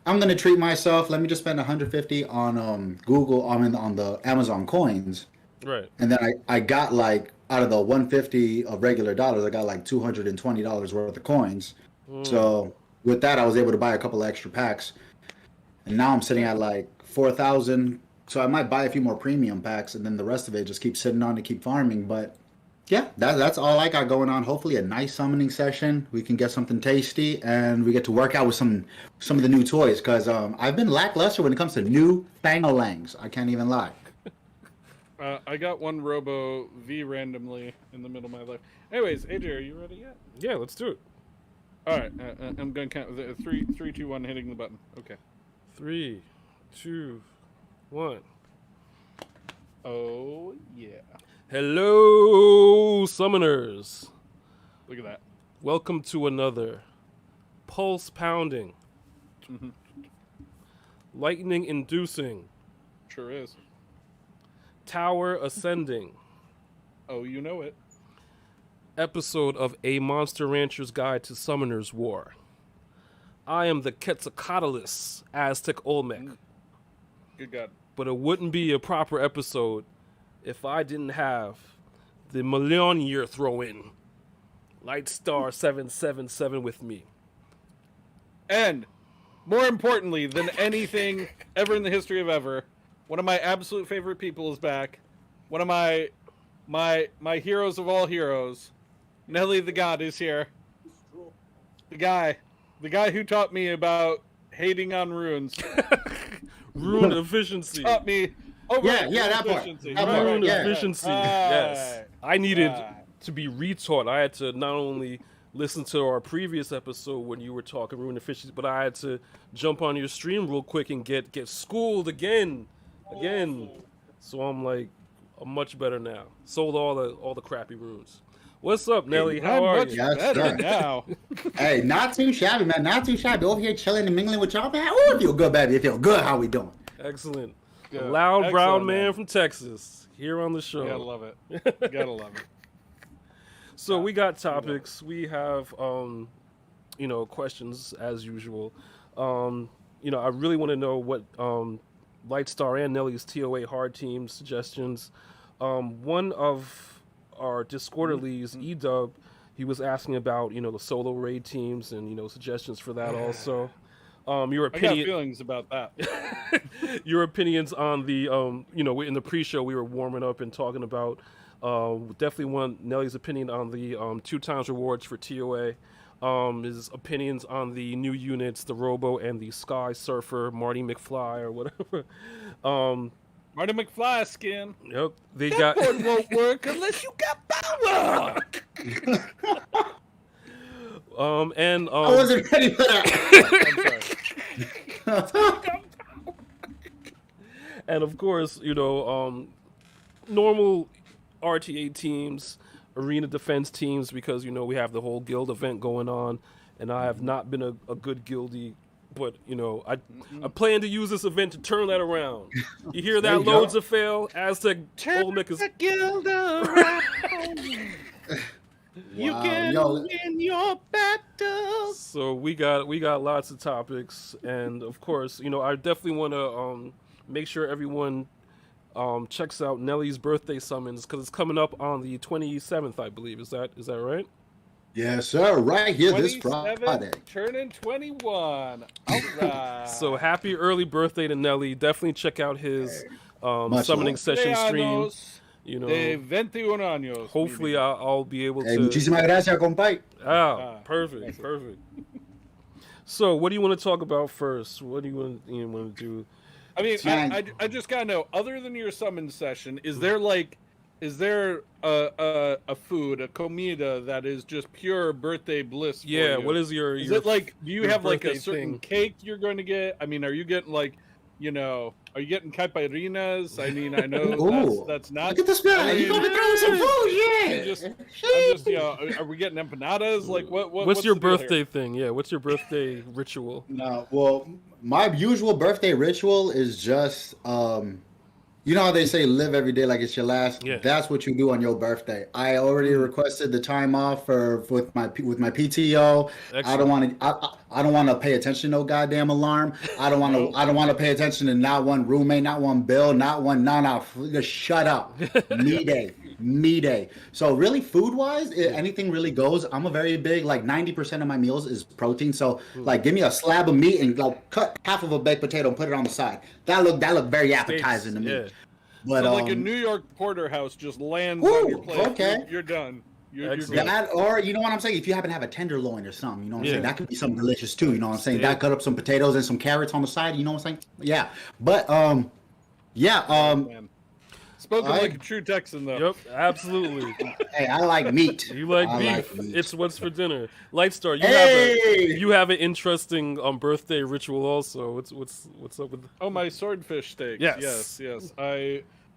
I'm gonna treat myself. Let me just spend 150 on Google. On the Amazon coins, Right. and then I got like out of the 150 of regular dollars, I got like $220 worth of coins. Mm. So with that, I was able to buy a couple of extra packs, and now I'm sitting at like 4,000. So I might buy a few more premium packs, and then the rest of it just keep sitting on to keep farming. But yeah, that's all I got going on. Hopefully, a nice summoning session. We can get something tasty, and we get to work out with some of the new toys. Cause I've been lackluster when it comes to new Fangolangs. I can't even lie. I got one Robo V randomly in the middle of my life. Anyways, AJ, are you ready yet? Yeah, let's do it. All right, I'm going to count. 3, 2, 1, hitting the button. Okay. 3, 2, 1. Oh, yeah. Hello, summoners. Look at that. Welcome to another pulse pounding, lightning inducing, Sure is. tower ascending Oh, you know it. episode of A Monster Rancher's Guide to Summoner's War. I am the Quetzalcoatlus Aztec Olmec, Good God. but it wouldn't be a proper episode if I didn't have the million year throw in Light Star 777 with me. And more importantly than anything ever in the history of ever, one of my absolute favorite people is back. One of my heroes of all heroes, NellytheGod, is here. The guy who taught me about hating on runes. Rune efficiency. Taught me over that part. efficiency. That part, Rune yeah. efficiency. Right. Yes. I needed Right. to be retaught. I had to not only listen to our previous episode when you were talking rune efficiency, but I had to jump on your stream real quick and get schooled again. So I'm much better now. Sold all the crappy runes. What's up, Nelly? How I'm are much you? Yes, better sir. now. Hey, not too shabby, man. Not too shabby. Over here chilling and mingling with y'all, man. Oh, it feel good, baby. It feel good. How we doing? Excellent. Good. A loud brown Excellent, man from Texas here on the show. Gotta love it. Gotta love it. So we got topics. We have questions as usual. I really want to know what Lightstar and Nelly's TOA hard team suggestions. One of our Discorderlies, Edub, he was asking about the solo raid teams and suggestions for that also. Your I got opinion, feelings about that. your opinions on the in the pre-show we were warming up and talking about. Definitely want Nelly's opinion on the 2 times rewards for TOA. His opinions on the new units, the Robo and the Sky Surfer, Marty McFly or whatever. Marty McFly skin. Yep, they That got. one won't work unless you got power. I wasn't ready for that. I'm sorry. And of course, normal RTA teams, arena defense teams, because we have the whole guild event going on, and I have not been a good guildie, but I plan to use this event to turn that around. You hear There that? you go. Loads of fail. Aztec Olmec is. The guild around. You Wow, can yo. win your battles. So we got lots of topics, and of course, I definitely want to make sure everyone checks out Nelly's birthday summons because it's coming up on the 27th, I believe. Is that right? Yes, sir. Right here this 27, Friday. turning 21. All right. So happy early birthday to Nelly. Definitely check out his Much summoning love. session stream. De 21 años. Hopefully I'll be able Hey, to. muchísimas gracias, compay. Perfect. So what do you want to talk about first? What do you want to do? I mean, Man. I just gotta know. Other than your summon session, is there a food, a comida that is just pure birthday bliss? For Yeah. you? What is your? Is your it like? Do you your have like a birthday certain thing? cake you're going to get? I mean, are you getting like, are you getting caipirinhas? I mean, I know Ooh. that's not. Look at this guy. He's gonna be throwing some food, yeah. I'm just, are we getting empanadas? Like, What's your the deal here? birthday thing? Yeah. What's your birthday ritual? No, well, my usual birthday ritual is just You know how they say live every day like it's your last? Yeah. That's what you do on your birthday. I already requested the time off with my PTO. I don't Excellent. want to I don't want to pay attention to no goddamn alarm. I don't want to No. I don't want to pay attention to not one roommate, not one bill, not one just shut up. Me day. Me day. So really food wise, anything really goes. I'm a very big, like 90% of my meals is protein. So like give me a slab of meat and like cut half of a baked potato and put it on the side. That look very appetizing to me. Yeah. But So like a New York porterhouse just lands Ooh, on your plate. okay. You're done. You're Excellent. good. that, or you know what I'm saying? If you happen to have a tenderloin or something, you know what I'm Yeah. saying? That could be something delicious too. You know what I'm saying? Yeah. That cut up some potatoes and some carrots on the side. You know what I'm saying? Yeah. But Man. Spoken I- like a true Texan, though. Yep, absolutely. hey, I like meat. You like I beef. like meat. It's what's for dinner. Lightstar, Hey! you have an interesting birthday ritual also. What's up with Oh, my swordfish steaks. Yes. Yes.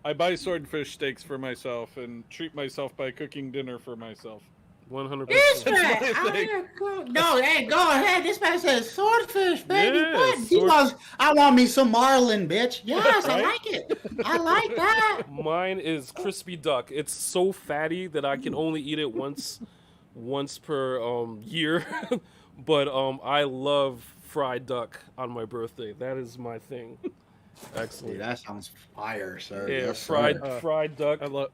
I buy swordfish steaks for myself and treat myself by cooking dinner for myself. 100%? This That's man, my thing. no, hey, go ahead. This man says swordfish, baby. Yeah, what? He sword- wants, I want me some marlin, bitch. Yes, I Right? like it. I like that. Mine is crispy duck. It's so fatty that I can only eat it once per year. But I love fried duck on my birthday. That is my thing. Hey, Excellent. that sounds fire, sir. Yeah, Yes, fried sir. fried duck I love.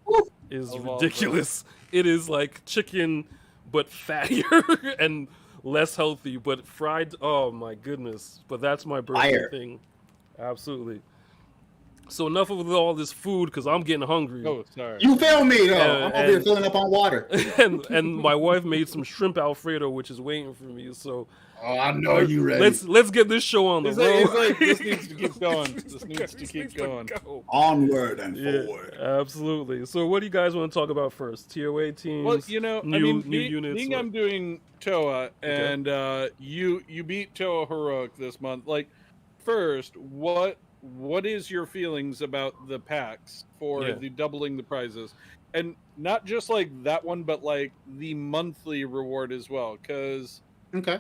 is Of all ridiculous. It is like chicken, but fattier and less healthy. But fried, oh my goodness! But that's my birthday Fire. thing. Absolutely. So enough of all this food because I'm getting hungry. Oh, sorry. You feel me, though? I'm over here and- filling up on water. and my wife made some shrimp alfredo, which is waiting for me. So Oh, I know you ready. let's get this show on the He's road. like, this needs to keep going. This needs to keep going. Onward and Yeah, forward. absolutely. So, what do you guys want to talk about first? TOA teams. Well, you know, new, I mean, new units. being what- I'm doing Toa, and you beat Toa Heroic this month. Like, first, what is your feelings about the packs for Yeah. the doubling the prizes, and not just like that one, but like the monthly reward as well? Because Okay.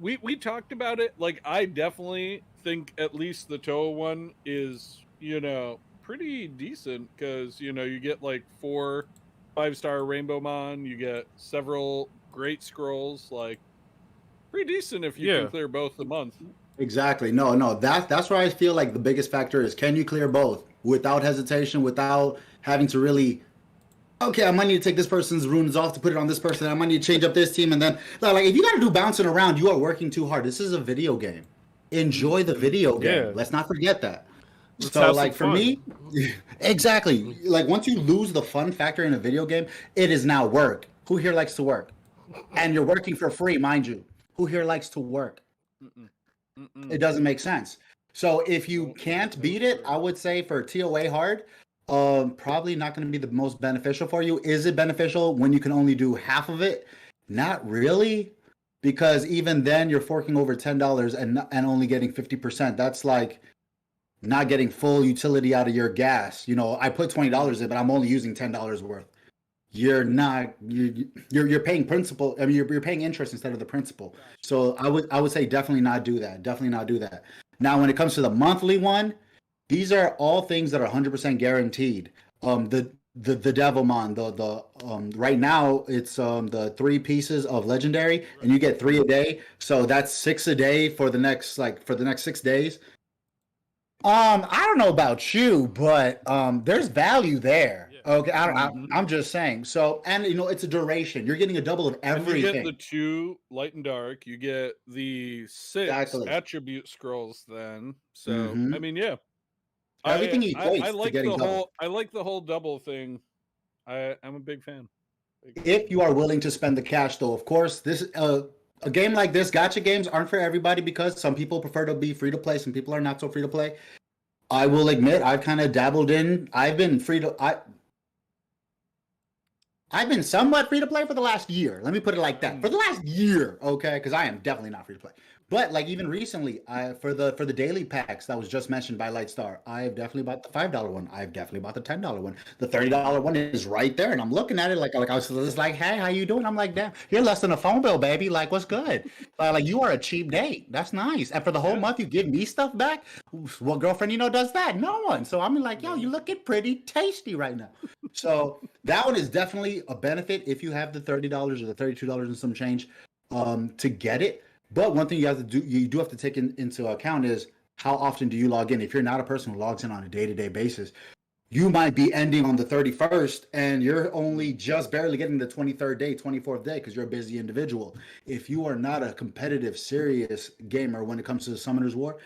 we talked about it. Like, I definitely think at least the Toa one is, you know, pretty decent because, you know, you get like 4 5-star Rainbow Mon, you get several great scrolls, like pretty decent if you Yeah. can clear both a month. Exactly. No. That's where I feel like the biggest factor is: can you clear both without hesitation, without having to really? Okay, I might need to take this person's runes off to put it on this person. I might need to change up this team, and then like if you got to do bouncing around, you are working too hard. This is a video game. Enjoy the video game. Yeah. Let's not forget that. Let's So have like some for fun. me, exactly. Like once you lose the fun factor in a video game, it is now work. Who here likes to work? And you're working for free, mind you. Who here likes to work? It doesn't make sense. So if you can't beat it, I would say for TOA hard, probably not going to be the most beneficial for you. Is it beneficial when you can only do half of it? Not really, because even then you're forking over $10 and only getting 50%. That's like not getting full utility out of your gas. You know, I put $20 in, but I'm only using $10 worth. You're not you're paying principal. I mean, you're paying interest instead of the principal. So I would say definitely not do that. Definitely not do that. Now, when it comes to the monthly one, these are all things that are 100% guaranteed. The Devilmon, the right now it's the 3 pieces of legendary, and you get 3 a day. So that's 6 a day for the next 6 days. I don't know about you, but there's value there. Okay, I'm just saying. So, and you know, it's a duration. You're getting a double of And you everything. get the 2 light and dark. You get the 6 Exactly. attribute scrolls. Then, so Mhm. I mean, yeah, Everything I equates to like getting the double. whole. I like the whole double thing. I'm a big fan. If you are willing to spend the cash, though, of course, this a game like this, gacha games aren't for everybody because some people prefer to be free to play, some people are not so free to play. I will admit, I've kind of dabbled in. I've been somewhat free to play for the last year. Let me put it like that. For the last year, okay? Because I am definitely not free to play. But like even recently, for the daily packs that was just mentioned by Lightstar, I've definitely bought the $5 one. I've definitely bought the $10 one. The $30 one is right there, and I'm looking at it like I was just like, hey, how you doing? I'm like, damn, you're less than a phone bill, baby. Like, what's good? Like you are a cheap date. That's nice. And for the whole month, you give me stuff back. What girlfriend does that? No one. So I'm like, yo, you looking pretty tasty right now. So that one is definitely a benefit if you have the $30 or the $32 and some change to get it. But one thing you do have to take into account is how often do you log in? If you're not a person who logs in on a day-to-day basis, you might be ending on the 31st and you're only just barely getting the 23rd day, 24th day because you're a busy individual. If you are not a competitive, serious gamer when it comes to the Summoner's War,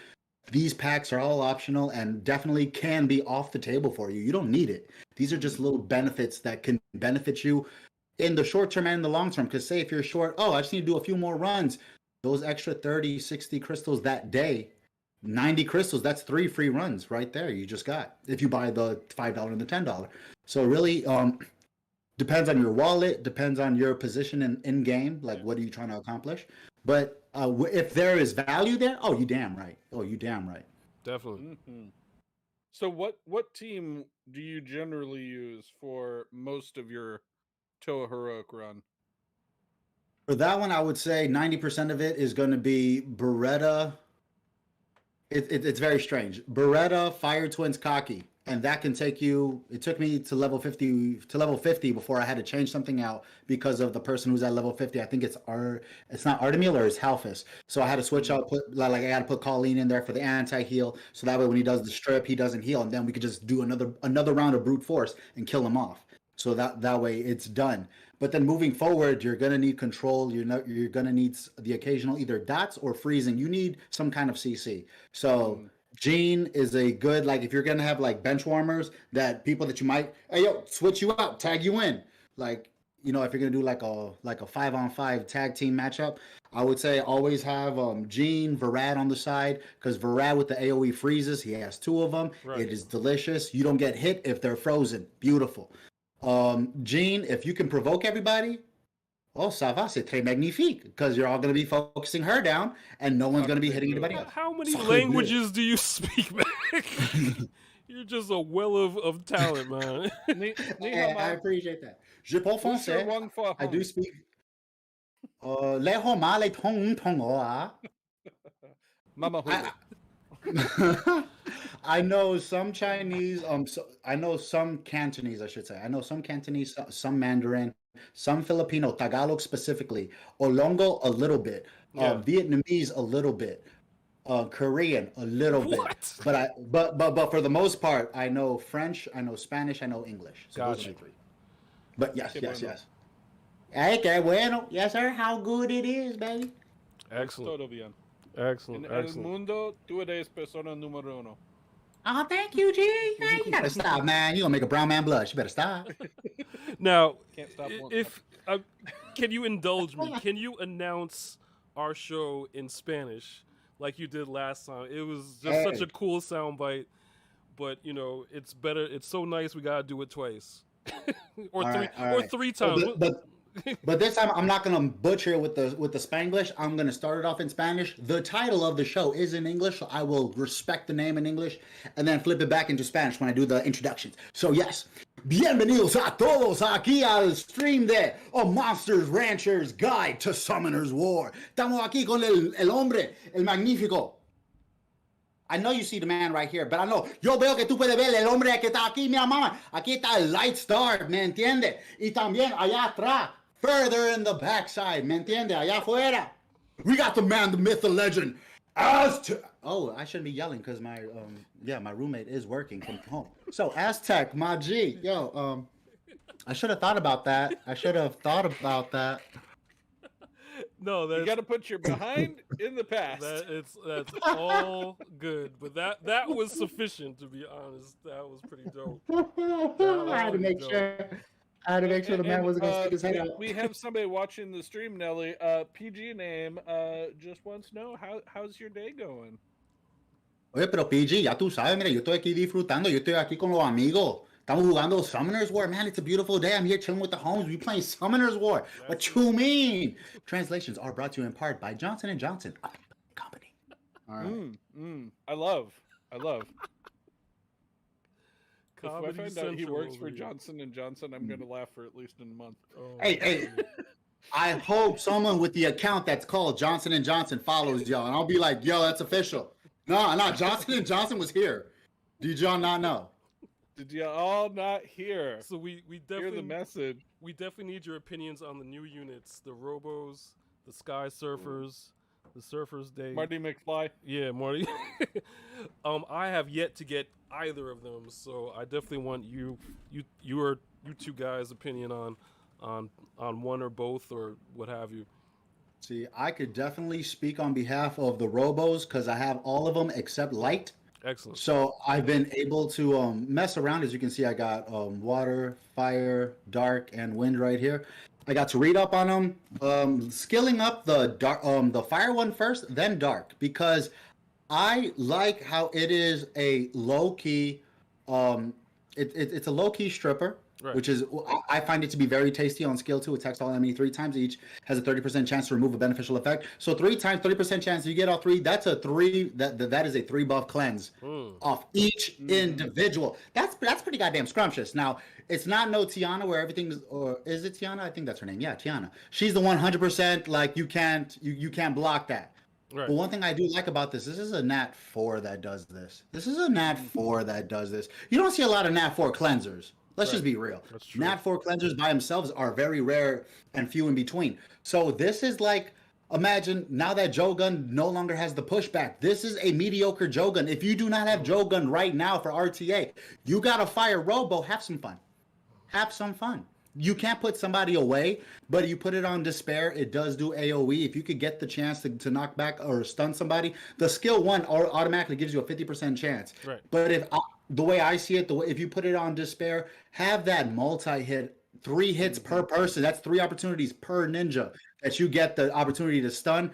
these packs are all optional and definitely can be off the table for you. You don't need it. These are just little benefits that can benefit you in the short term and in the long term. Because say if you're short, I just need to do a few more runs. Those extra 30, 60 crystals that day, 90 crystals, that's 3 free runs right there you just got if you buy the $5 and the $10. So really depends on your wallet, depends on your position in game, like what are you trying to accomplish. But if there is value there, you damn right. You damn right. Definitely. Mm-hmm. So what team do you generally use for most of your Toa Heroic run? For that one, I would say 90% of it is going to be Beretta. It's very strange. Beretta, Fire Twins, Kaki, and that can take you. It took me to level 50 before I had to change something out because of the person who's at level 50. I think it's not Artemil or it's Halfus. So I had to switch out. I had to put Colleen in there for the anti-heal, so that way when he does the strip, he doesn't heal, and then we could just do another round of brute force and kill him off. So that way it's done. But then moving forward, you're gonna need control. You're gonna need the occasional either dots or freezing. You need some kind of CC. So Jean is a good, like if you're gonna have like bench warmers, that people that you might switch you out, tag you in. Like if you're gonna do like a 5-on-5 tag team matchup, I would say always have Jean, Varad on the side, because Varad with the AoE freezes, he has 2 of them. Right. It is delicious. You don't get hit if they're frozen. Beautiful. Jean, if you can provoke everybody, ça va, c'est très magnifique, because you're all going to be focusing her down, and no one's going to be hitting anybody else. How many languages do you speak, man? You're just a well of talent, man. I appreciate that. Je parle français. I do speak. Les Roma, les tong Mama. I know some Chinese, I know some Cantonese, I should say. I know some Cantonese, some Mandarin, some Filipino, Tagalog specifically, Olongo a little bit, Vietnamese a little bit, Korean a little bit. But for the most part, I know French, I know Spanish, I know English. So those are the 3. But yes. Hey, que bueno. Yes, sir. How good it is, baby. Excellent. Todo bien. Excellent. El mundo, tú eres persona número 1. Oh, thank you, G. Hey, you gotta stop, man. You gonna make a brown man blush. You better stop. Now, can't stop can you indulge me? Can you announce our show in Spanish like you did last time? It was just such a cool soundbite, but it's better. It's so nice. We gotta do it twice, or three times. But this time I'm not gonna butcher it with the Spanglish. I'm gonna start it off in Spanish. The title of the show is in English, so I will respect the name in English and then flip it back into Spanish when I do the introductions. So yes, bienvenidos a todos aquí al stream de Monsters Ranchers Guide to Summoner's War. Estamos aquí con el hombre, el magnífico. I know you see the man right here, but I know, yo veo que tú puedes ver el hombre que está aquí, mi mamá. Aquí está el Lightstar, ¿me entiende? Y también allá atrás, further in the backside, ¿me entiende? Allá afuera. We got the man, the myth, the legend. Aztec. Oh, I shouldn't be yelling because my roommate is working from home. So Aztec, my G, I should have thought about that. No, you got to put your behind in the past. That's all good, but that was sufficient, to be honest. That was pretty dope. I had to make sure the man wasn't going to stick his head out. We have somebody watching the stream, Nelly. PG name just wants to know how's your day going. Oye, pero PG, ya tú sabes, mira, yo estoy aquí disfrutando, yo estoy aquí con los amigos. Estamos jugando Summoner's War. Man, it's a beautiful day. I'm here chilling with the homies. We playing Summoner's War. What you mean? Translations are brought to you in part by Johnson & Johnson. All right. I love. If I Comedy find out he Central works over for here. Johnson and Johnson, I'm gonna laugh for at least a month. Oh, Hey, I hope someone with the account that's called Johnson and Johnson follows y'all, and I'll be like, "Yo, that's official." No, Johnson and Johnson was here. Did y'all not know? Did you all not hear? So we Hear definitely the message. we definitely need your opinions on the new units, the Robos, the Sky Surfers, the Surfers Day. Marty McFly. Yeah, Marty. I have yet to get either of them, so I definitely want you two guys' opinion on one or both or what have you. See, I could definitely speak on behalf of the Robos because I have all of them except Light. Excellent. So I've been able to mess around. As you can see, I got water, fire, dark, and wind right here. I got to read up on them, skilling up the dark, the fire one first, then dark, because I like how it is a low key. It's a low key stripper, Right. which is I find it to be very tasty on skill 2. Attacks all enemy 3 times each. Has a 30% chance to remove a beneficial effect. So 3 times, 30% chance you get all 3. That's a 3. That is a 3 buff cleanse off each individual. That's pretty goddamn scrumptious. Now it's not no Tiana where everything's, or is it Tiana? I think that's her name. Yeah, Tiana. She's the 100%. Like you can't block that. Right. But one thing I do like about this is a Nat 4 that does this. This is a Nat 4 that does this. You don't see a lot of Nat 4 cleansers. Let's just be real. That's true. Nat 4 cleansers by themselves are very rare and few in between. So this is like, imagine now that Jogun no longer has the pushback. This is a mediocre Jogun. If you do not have Jogun right now for RTA, you got to fire Robo. Have some fun. Have some fun. You can't put somebody away, but you put it on Despair. It does do AoE. If you could get the chance to knock back or stun somebody, the skill 1 automatically gives you a 50% chance. Right. But the way I see it, if you put it on Despair, have that multi-hit, 3 hits per person. That's 3 opportunities per ninja that you get the opportunity to stun.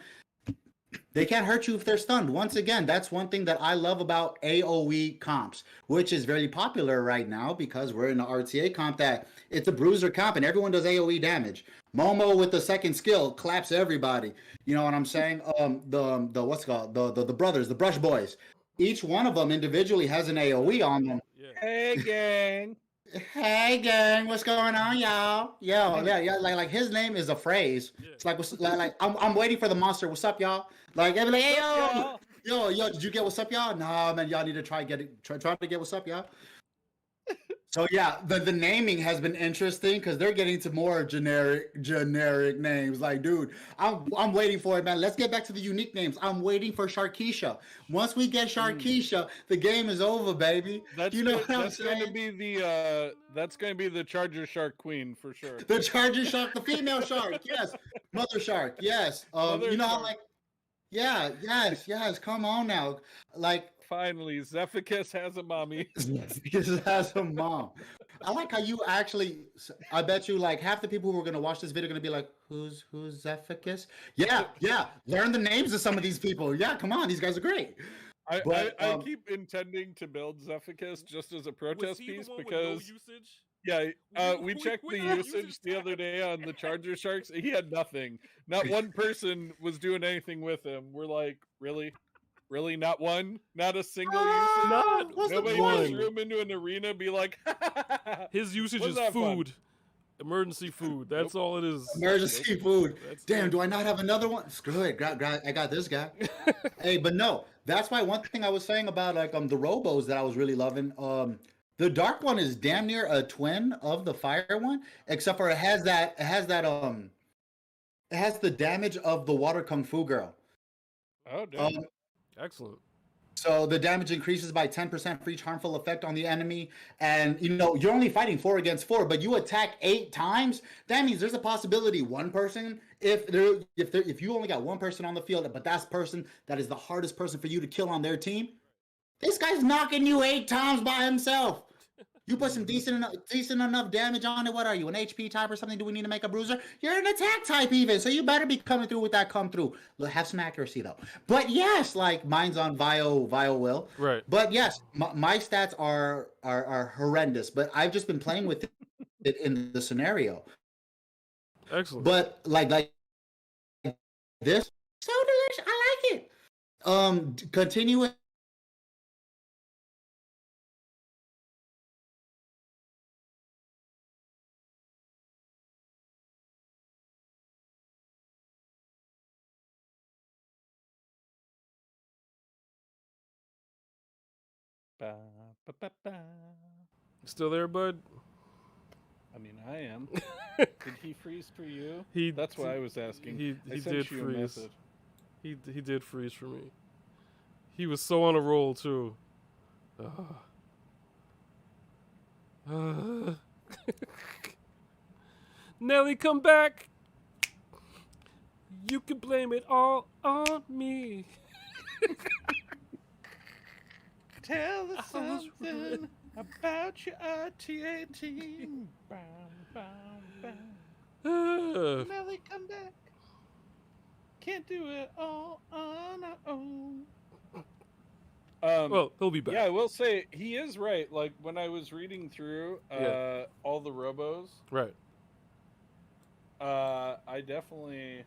They can't hurt you if they're stunned. Once again, that's one thing that I love about AoE comps, which is very popular right now because we're in the RTA comp that it's a bruiser comp and everyone does AoE damage. Momo with the second skill claps everybody. You know what I'm saying? The what's it called? The brothers, the Brush Boys. Each one of them individually has an AoE on them. Yeah. Hey, gang. Hey gang, what's going on, y'all? Yeah. Like his name is a phrase. Yeah. It's like I'm waiting for the monster. What's up, y'all? Like every like, hey yo, did you get what's up, y'all? Nah, man, y'all need to try to get what's up, y'all. So yeah, the naming has been interesting because they're getting to more generic names. Like, dude, I'm waiting for it, man. Let's get back to the unique names. I'm waiting for Sharkeisha. Once we get Sharkeisha, the game is over, baby. That's you know what I'm that's saying? going to be the that's going to be the Charger Shark Queen for sure. The Charger Shark, the female shark, yes. Mother Shark, yes. Mother You know how shark. like, yeah, yes. Come on now, like. Finally, Zephicus has a mommy. Because it has a mom. I like how you actually. I bet you like half the people who are gonna watch this video are gonna be like, "Who's Zephicus?" Yeah. Learn the names of some of these people. Yeah, come on, these guys are great. I But, keep intending to build Zephicus just as a Was protest he the piece one with because no usage? we checked the usage the other day on the Charger Sharks. He had nothing. Not one person was doing anything with him. We're like, really? Really, not one, not a single usage. Not What's the Nobody point? just threw him into an arena, be like, His usage Was is that fun? food. Emergency food. That's all it is. Emergency food. That's Damn, it. do I not have another one? Screw it. I got this guy. Hey, but no, that's why one thing I was saying about like the Robos that I was really loving. The dark one is damn near a twin of the fire one, except for it has the damage of the water kung fu girl. oh, damn. Excellent. So the damage increases by 10% for each harmful effect on the enemy, and you're only fighting 4 against 4, but you attack 8 times. That means there's a possibility one person, if you only got one person on the field, but that person that is the hardest person for you to kill on their team, this guy's knocking you 8 times by himself. You put some decent enough damage on it. What are you, an HP type or something? Do we need to make a bruiser? You're an attack type even, so you better be coming through with that come through. Have some accuracy though. But yes, like mine's on Vio Will. Right. But yes, my stats are horrendous. But I've just been playing with it in the scenario. Excellent. But like this, so delicious. I like it. Continue it. Ba, ba, ba, ba. Still there, bud? I mean, I am. Did he freeze for you? That's why I was asking. He I sent did you a freeze. message. He did freeze for me. He was so on a roll too. Nelly, come back. You can blame it all on me. Tell us I was something about your RTA team. Bam, bam, bam. Nelly, come back. Can't do it all on our own. Well, he'll be back. Yeah, I will say he is right. Like when I was reading through Yeah. all the robos, Right. I definitely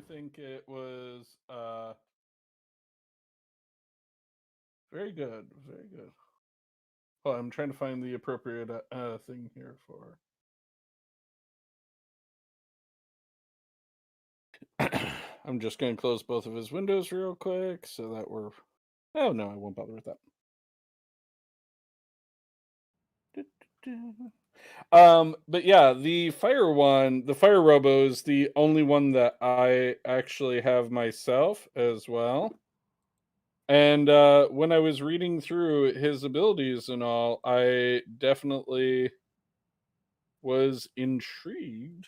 think it was very good. Very good. Oh, I'm trying to find the appropriate thing here for. I'm just going to close both of his windows real quick so that we're. Oh no, I won't bother with that. But yeah, the fire one, the fire robo is the only one that I actually have myself as well. And when I was reading through his abilities and all, I definitely was intrigued.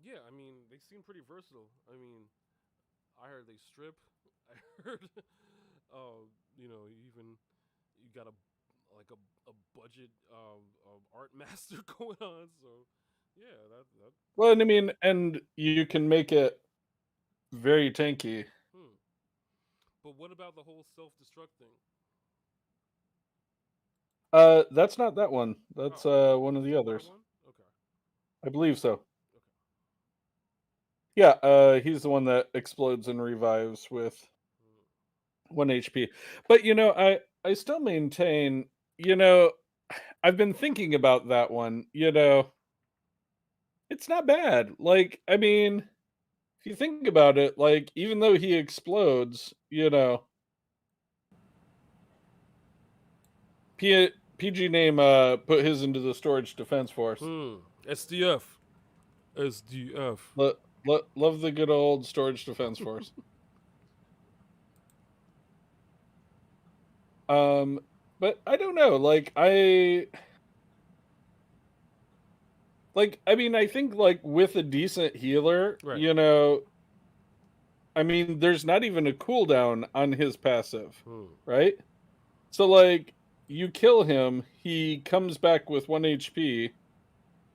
Yeah, I mean, they seem pretty versatile. I mean, I heard they strip. I heard, you know, even you got a budget art master going on. So, yeah, that. Well, and I mean, and you can make it very tanky. But what about the whole self-destruct thing? That's not that one. That's one of the others. One? Okay. I believe so. Okay. Yeah, he's the one that explodes and revives with 1 HP. But you know, I still maintain, you know, I've been thinking about that one, you know, it's not bad. Like, I mean, if you think about it, like even though he explodes, you know, PG name put his into the Storage Defense Force. SDF. SDF. Love the good old Storage Defense Force. But I don't know, like I mean, I think like with a decent healer, Right. you know, I mean, there's not even a cooldown on his passive, right? So like you kill him, he comes back with 1 HP,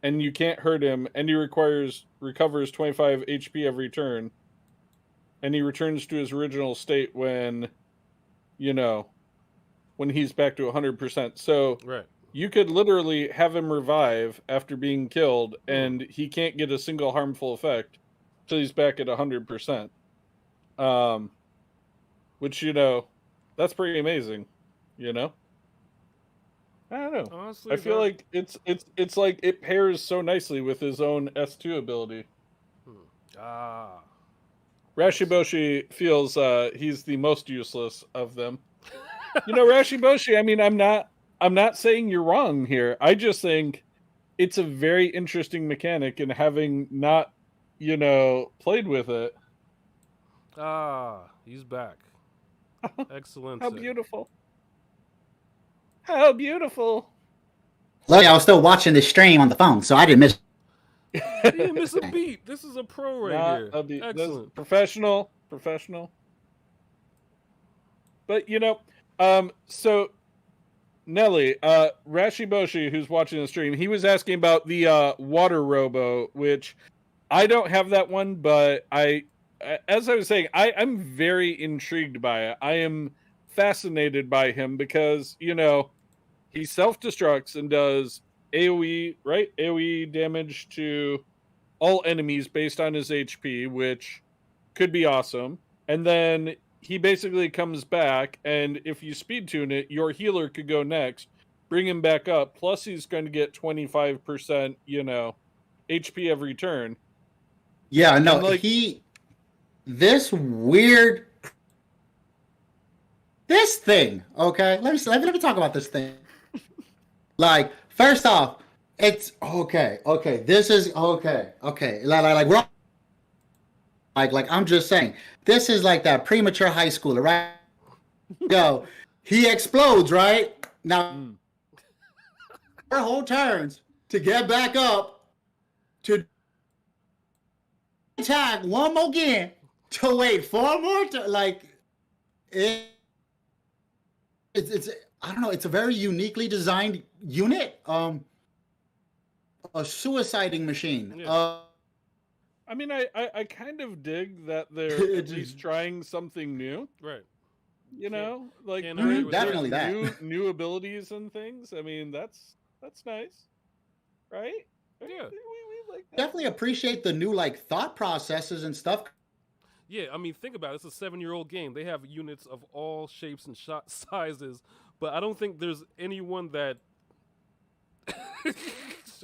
and you can't hurt him, and he recovers 25 HP every turn, and he returns to his original state when, you know, when he's back to 100%. So Right. you could literally have him revive after being killed, and he can't get a single harmful effect till he's back at 100%. Which, you know, that's pretty amazing, you know? I don't know. Honestly, I feel like it's like it pairs so nicely with his own S2 ability. Rashiboshi feels he's the most useless of them. You know, Rashiboshi, I mean, I'm not saying you're wrong here. I just think it's a very interesting mechanic, and having not, you know, played with it. He's back. Excellent. How beautiful. How beautiful. Luckily, I was still watching the stream on the phone, so I didn't miss. You didn't miss a beat. This is a pro right here. Excellent. Professional. But you know, so Nelly, Rashiboshi, who's watching the stream, he was asking about the water robo, which I don't have that one, but as I was saying, I'm very intrigued by it. I am fascinated by him because, you know, he self-destructs and does AoE, right? AoE damage to all enemies based on his HP, which could be awesome. And then he basically comes back, and if you speed tune it, your healer could go next, bring him back up, plus he's going to get 25%, HP every turn. Yeah, no, And, like- this weird, this thing, okay? Let me talk about this thing. Like, first off, it's okay, this is okay. Like we're like I'm just saying, this is like that premature high schooler, right? Yo, he explodes, right? Now, her whole turns to get back up, to attack one more again, to wait 4 more, like, it's I don't know, it's a very uniquely designed unit, a suiciding machine. Yeah. I mean, I kind of dig that they're at least trying something new. Right. Like can't argue with definitely that. new abilities and things. I mean, that's nice, right? Yeah. We like that. Definitely appreciate the new like thought processes and stuff. Yeah, I mean, think about it. It's a 7-year-old game. They have units of all shapes and sizes, but I don't think there's anyone that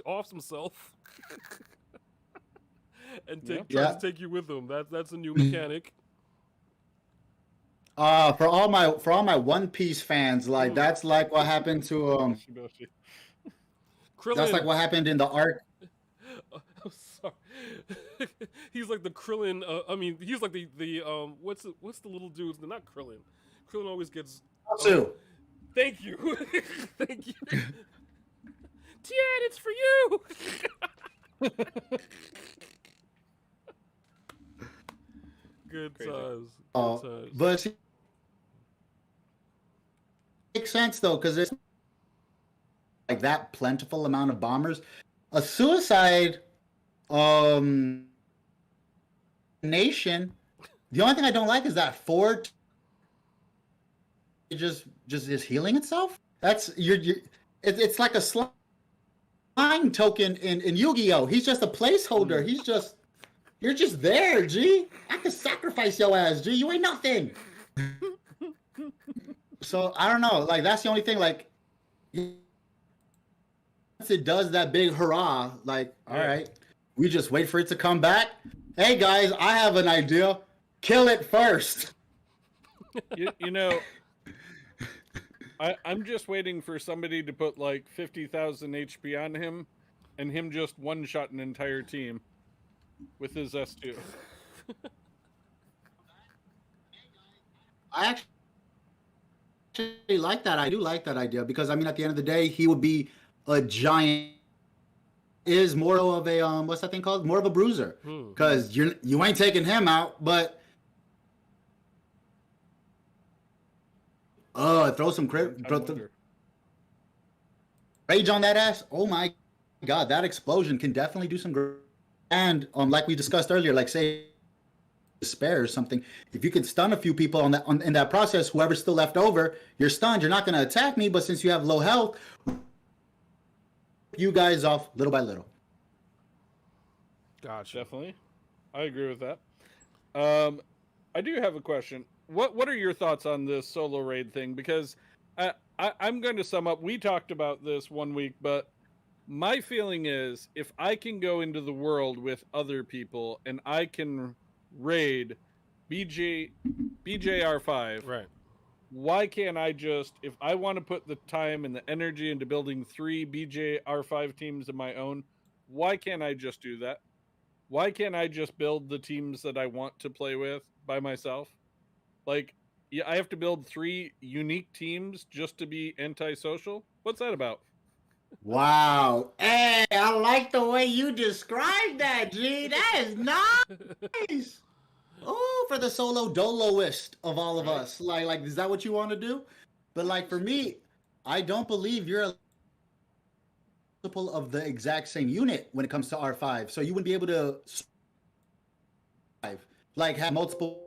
offs himself and tries to take you with them. That's a new mechanic. For all my One Piece fans, like that's like what happened to Krillin. That's like what happened in the arc. I'm sorry. He's like the Krillin. I mean, he's like the what's the little dude's? Not Krillin. Krillin always gets. Thank you. Thank you. Tien, it's for you. Good Crazy. times. But it makes sense though, because it's like that plentiful amount of bombers. A suicide nation. The only thing I don't like is that fort just is healing itself. That's it's like a slime token in Yu-Gi-Oh! He's just a placeholder. You're just there, G. I can sacrifice your ass, G. You ain't nothing. So I don't know. Like that's the only thing. Like once it does that big hurrah, like all right, we just wait for it to come back. Hey guys, I have an idea. Kill it first. I'm just waiting for somebody to put like 50,000 HP on him, and him just one-shot an entire team with his S2. I actually like that. I do like that idea because I mean, at the end of the day, he would be a giant. Is more of a what's that thing called? More of a bruiser because you ain't taking him out, but throw some rage on that ass. Oh my god, that explosion can definitely do some. And like we discussed earlier, like say despair or something. If you could stun a few people in that process, whoever's still left over, you're stunned. You're not going to attack me, but since you have low health, you guys off little by little. Gotcha. Definitely, I agree with that. I do have a question. What are your thoughts on this solo raid thing? Because I'm going to sum up. We talked about this one week, but my feeling is if I can go into the world with other people and I can raid BJR5, right? Why can't I just, if I want to put the time and the energy into building 3 BJR5 teams of my own, why can't I just do that? Why can't I just build the teams that I want to play with by myself? Like, yeah, I have to build 3 unique teams just to be antisocial? What's that about? Wow. Hey, I like the way you described that, G. That is nice. Oh, for the solo doloist of all of us. Like, is that what you want to do? But like for me, I don't believe you're a multiple of the exact same unit when it comes to R5. So you wouldn't be able to like have multiple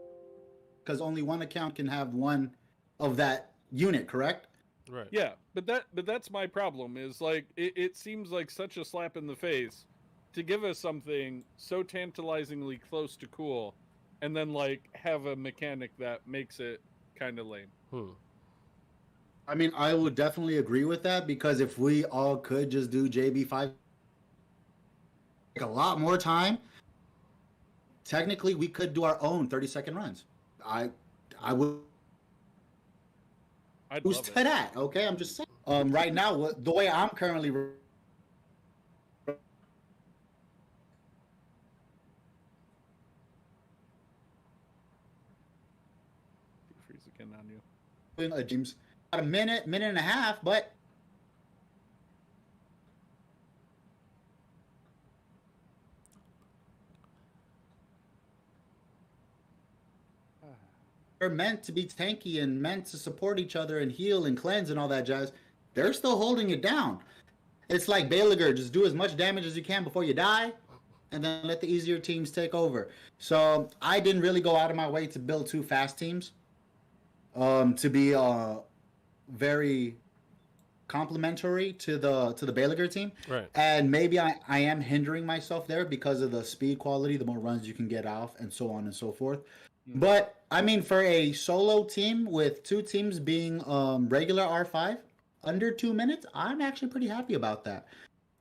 because only one account can have one of that unit, correct? Right. Yeah, but that's my problem. Is like it seems like such a slap in the face to give us something so tantalizingly close to cool, and then like have a mechanic that makes it kind of lame. I mean, I would definitely agree with that because if we all could just do JB5 a lot more time, technically we could do our own 30-second runs. I would I'd who's love to it. that? Okay, I'm just saying. Right now, the way I'm currently Freeze again on you. doing a James about a minute and a half, but they're meant to be tanky and meant to support each other and heal and cleanse and all that jazz. They're still holding it down. It's like Balaguer, just do as much damage as you can before you die, and then let the easier teams take over. So I didn't really go out of my way to build 2 fast teams, to be very complementary to the Balaguer team. Right. And maybe I am hindering myself there because of the speed quality, the more runs you can get off, and so on and so forth. But I mean, for a solo team with 2 teams being regular R5 under 2 minutes, I'm actually pretty happy about that.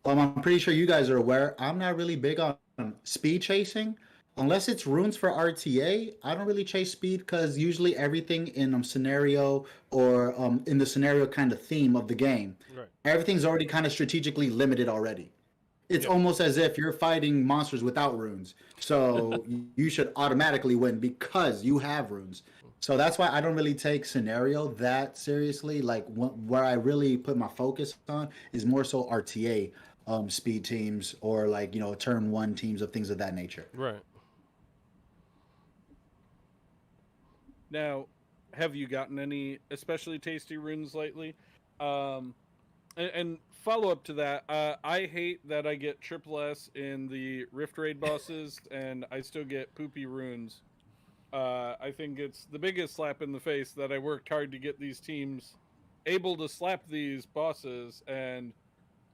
I'm pretty sure you guys are aware. I'm not really big on speed chasing. Unless it's runes for RTA, I don't really chase speed because usually everything in scenario or in the scenario kind of theme of the game, Right. everything's already kind of strategically limited already. It's almost as if you're fighting monsters without runes. So you should automatically win because you have runes. So that's why I don't really take scenario that seriously. Like where I really put my focus on is more so RTA speed teams or like, turn 1 teams of things of that nature. Right. Now, have you gotten any especially tasty runes lately? And follow up to that, I hate that I get triple S in the Rift Raid bosses, and I still get poopy runes. I think it's the biggest slap in the face that I worked hard to get these teams able to slap these bosses, and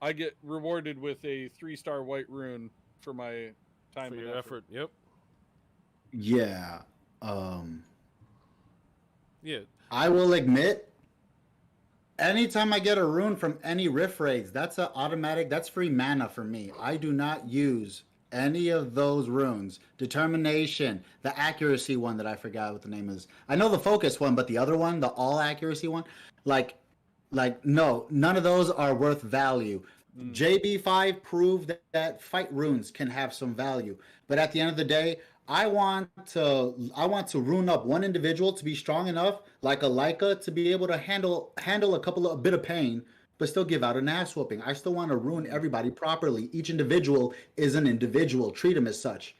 I get rewarded with a 3-star white rune for my time For and your effort. Yep. Yeah. Yeah. I will admit, anytime I get a rune from any rift raids, that's an automatic, that's free mana for me. I do not use any of those runes. Determination, the accuracy one that I forgot what the name is. I know the focus one, but the other one, the all accuracy one, like no, none of those are worth value. JB5 proved that fight runes can have some value, but at the end of the day, I want to rune up one individual to be strong enough, like a Leica, to be able to handle a bit of pain, but still give out an ass whooping. I still want to rune everybody properly. Each individual is an individual. Treat them as such.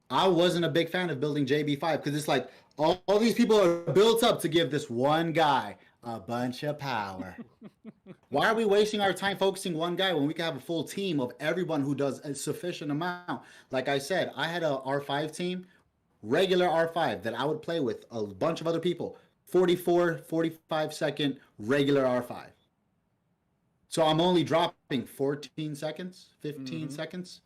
I wasn't a big fan of building JB5 because it's like all these people are built up to give this one guy a bunch of power. Why are we wasting our time focusing one guy when we can have a full team of everyone who does a sufficient amount? Like I said, I had a R5 team, regular R5 that I would play with a bunch of other people. 44, 45-second regular R5. So I'm only dropping 14 seconds, 15 seconds.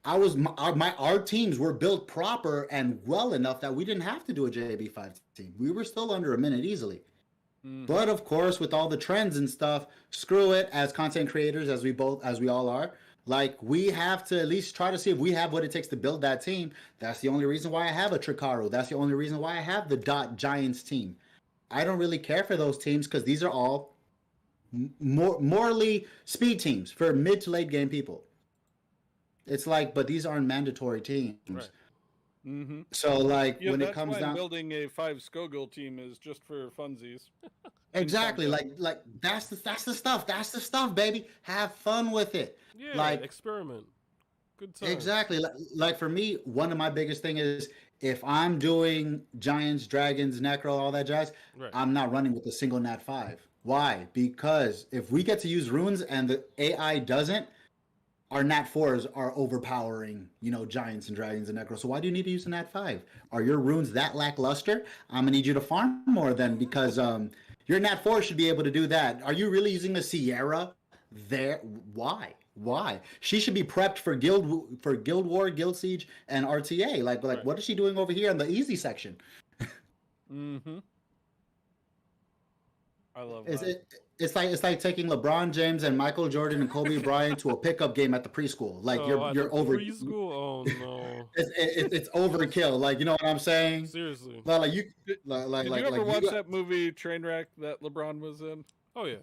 Our teams were built proper and well enough that we didn't have to do a JB5 team. We were still under a minute easily. But of course, with all the trends and stuff, screw it. As content creators, as we all are, like we have to at least try to see if we have what it takes to build that team. That's the only reason why I have a Tricaro. That's the only reason why I have the Dot Giants team. I don't really care for those teams because these are all morally speed teams for mid to late game people. It's like, but these aren't mandatory teams. Right. So like when it that's comes why down, building a 5 Skogul team is just for funsies. exactly, like that's the stuff, baby. Have fun with it. Yeah. Like Experiment. Good time. exactly, like for me, one of my biggest thing is if I'm doing giants, dragons, necro, all that jazz, Right. I'm not running with a single nat 5. Why? Because if we get to use runes and the AI doesn't, our nat 4s are overpowering, giants and dragons and necro. So why do you need to use a nat 5? Are your runes that lackluster? I'm gonna need you to farm more then because Your Nat 4 should be able to do that. Are you really using the Sierra there? Why? Why? She should be prepped for Guild War, Guild Siege, and RTA. Like Right. what is she doing over here in the easy section? Mm-hmm. I love It's, that. it's like taking LeBron James and Michael Jordan and Kobe Bryant to a pickup game at the preschool. Like at you're the over. preschool. Oh no! It's overkill. Like you know what I'm saying? Seriously. Like you Did like you like ever like watch you, that movie Trainwreck that LeBron was in? Oh yeah.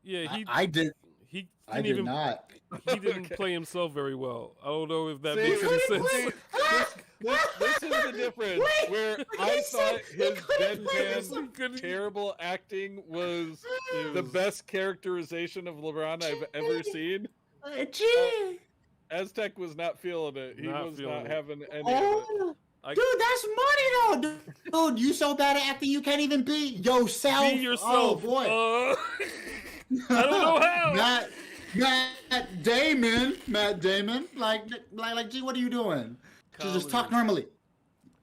Yeah, I did. He I didn't did even not. he didn't Okay. play himself very well. I don't know if that See, makes any sense. This is the difference. Wait, where he I said thought he his couldn't play deadpan, himself. terrible acting was It the was- best characterization of LeBron I've ever seen. Gee. Aztec was not feeling it. He Not was feeling not it. having any of it. Oh, dude, that's money though. Dude, you so bad at acting you can't even be yourself. Be yourself. Oh boy. I don't know how. Matt Damon. Like, gee, what are you doing? Just talk normally.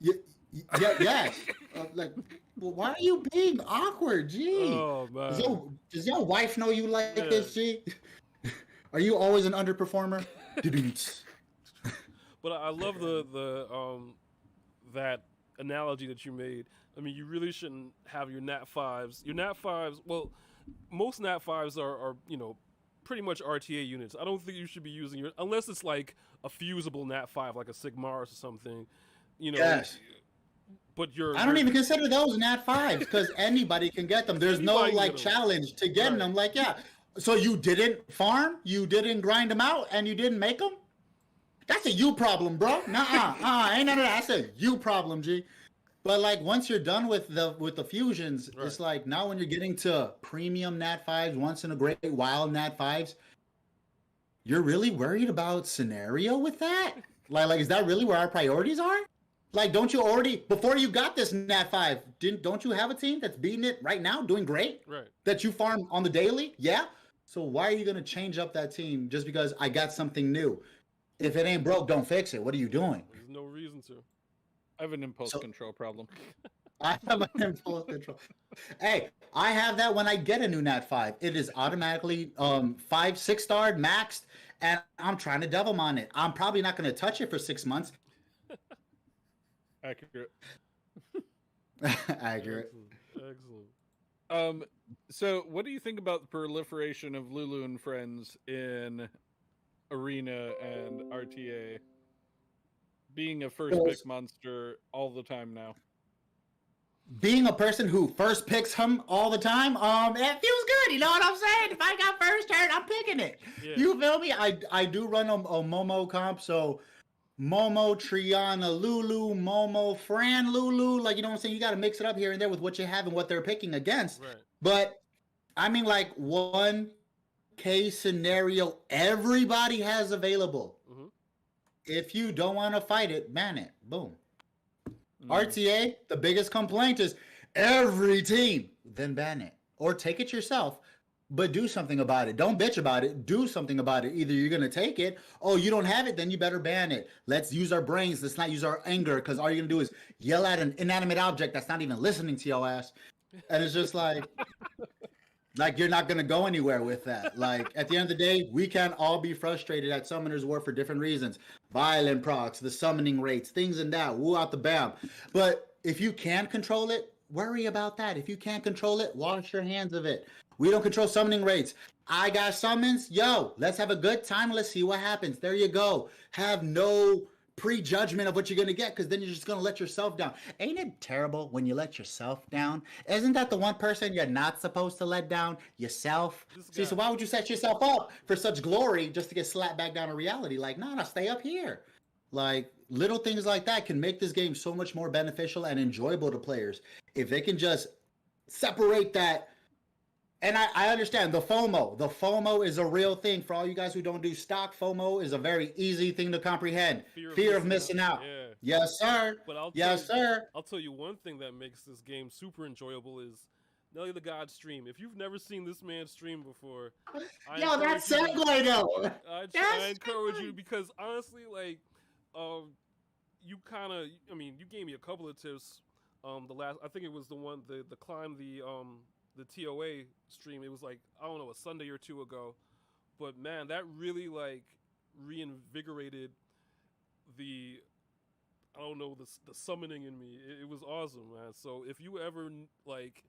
Yes. Like, well, why are you being awkward, gee? Oh man. Does your wife know you like Yeah. this, gee? Are you always an underperformer? But I love the that analogy that you made. I mean, you really shouldn't have your Nat 5s. Your Nat 5s, well, most Nat 5s are pretty much RTA units. I don't think you should be using your, unless it's like a fusible Nat 5, like a Sigmaris or something. Yes. But I don't even consider those Nat 5s because anybody can get them. There's no Anybody can like get them. challenge to getting Right. them. Like, yeah. So you didn't farm, you didn't grind them out, and you didn't make them? That's a you problem, bro. Nuh-uh. Ain't none of that. That's a you problem, G. But like once you're done with the fusions, Right. it's like now when you're getting to premium Nat 5s, once in a great while Nat 5s, you're really worried about scenario with that? Like is that really where our priorities are? Like, don't you already, before you got this Nat 5, don't you have a team that's beating it right now, doing great? Right. That you farm on the daily? Yeah. So why are you going to change up that team just because I got something new? If it ain't broke, don't fix it. What are you doing? There's no reason to. I have an impulse So- control problem. I have an impulse control. Hey, I have that when I get a new Nat 5. It is automatically 5-6 starred maxed, and I'm trying to devil on it. I'm probably not going to touch it for 6 months. Accurate. Accurate. Excellent. So what do you think about the proliferation of Lulu and friends in Arena and RTA? Being a first pick monster all the time now. Being a person who first picks him all the time, it feels good. You know what I'm saying? If I got first turn, I'm picking it. Yeah. You feel me? I do run a Momo comp, so Momo, Triana, Lulu, Momo, Fran, Lulu. Like, you know what I'm saying? You got to mix it up here and there with what you have and what they're picking against. Right. But, I mean, like, 1K scenario everybody has available. Mhm. If you don't want to fight it, ban it. Boom. RTA, the biggest complaint is every team, then ban it. Or take it yourself, but do something about it. Don't bitch about it. Do something about it. Either you're going to take it, oh, you don't have it, then you better ban it. Let's use our brains. Let's not use our anger, because all you're going to do is yell at an inanimate object that's not even listening to your ass. And it's just like you're not going to go anywhere with that. Like, at the end of the day, we can all be frustrated at Summoner's War for different reasons. Violent procs, the summoning rates, things and that, woo out the bam. But if you can control it, worry about that. If you can't control it, wash your hands of it. We don't control summoning rates. I got summons. Yo, let's have a good time. Let's see what happens. There you go. Have no prejudgment of what you're going to get, because then you're just going to let yourself down. Ain't it terrible when you let yourself down? Isn't that the one person you're not supposed to let down? Yourself? See, so why would you set yourself up for such glory just to get slapped back down to reality? Like, nah, stay up here. Like, little things like that can make this game so much more beneficial and enjoyable to players. If they can just separate that. And I understand the FOMO. The FOMO is a real thing. For all you guys who don't do stock, FOMO is a very easy thing to comprehend. Fear of missing out. Yeah. Yes, sir. But Yes, sir. I'll tell you one thing that makes this game super enjoyable is NellytheGod stream. If you've never seen this man stream before, Yo, that's segue though. I encourage you, because honestly, like, you kind of, I mean, you gave me a couple of tips. I think it was the climb the the TOA stream. It was like, I don't know, a Sunday or two ago, but man, that really like reinvigorated the, I don't know, the summoning in me. It was awesome, man. So if you ever like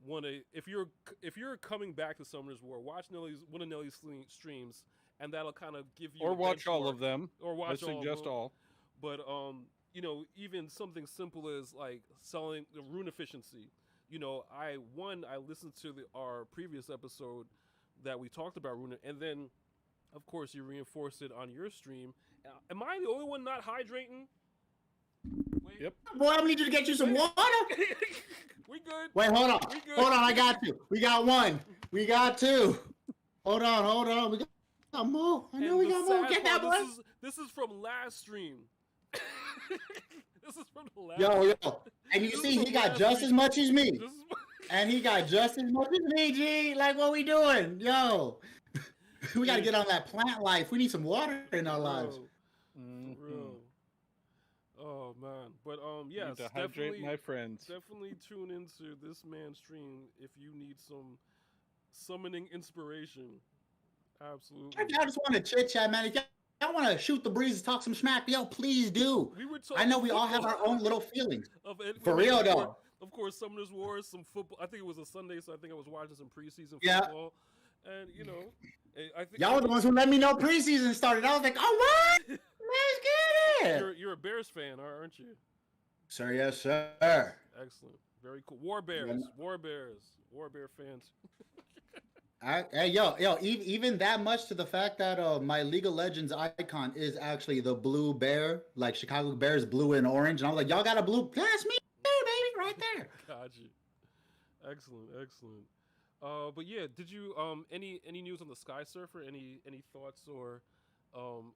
want to, if you're coming back to Summoner's War, watch one of Nelly's streams, and that'll kind of give you Or a watch all benchmark. of them. Or watch I all. suggest all. But you know, even something simple as like selling the rune efficiency. You know, I listened to our previous episode that we talked about rune, and then of course you reinforced it on your stream. Am I the only one not hydrating? Wait. Yep. Boy, I need you to get you some water. We good. Wait, hold on. We good. Hold on, I got you. We got one. We got two. Hold on. We got more. I know And we the got more. sad Get that part, boy. This is from last stream. This is from the last. Yo. And you This see, is he the got last just week. as much as me. This is And he got just as much as me, G. Like, what we doing? Yo. We got to get on that plant life. We need some water in our lives. Bro, for real. Oh man, but Yeah, yes, to hydrate definitely, my friends. definitely tune into this man's stream if you need some summoning inspiration. Absolutely. I just want to chit chat, man. If y'all want to shoot the breeze, talk some smack, yo, please do. We were talking I know we all have our own little feelings. of it, For real, though. Of course, Summoners War, some football. I think it was a Sunday, so I think I was watching some preseason Yeah. football. And you know, I think Y'all were the ones who let me know preseason started. I was like, oh, what? Let's get it. you're a Bears fan, aren't you? Sir, yes, sir. Excellent, very cool. War Bears, War Bear fans. Hey, yo, even that much to the fact that my League of Legends icon is actually the blue bear, like Chicago Bears blue and orange. And I was like, y'all got a blue? That's me too, baby, right there. Got you. Excellent. But yeah, did you any news on the Sky Surfer? Any thoughts or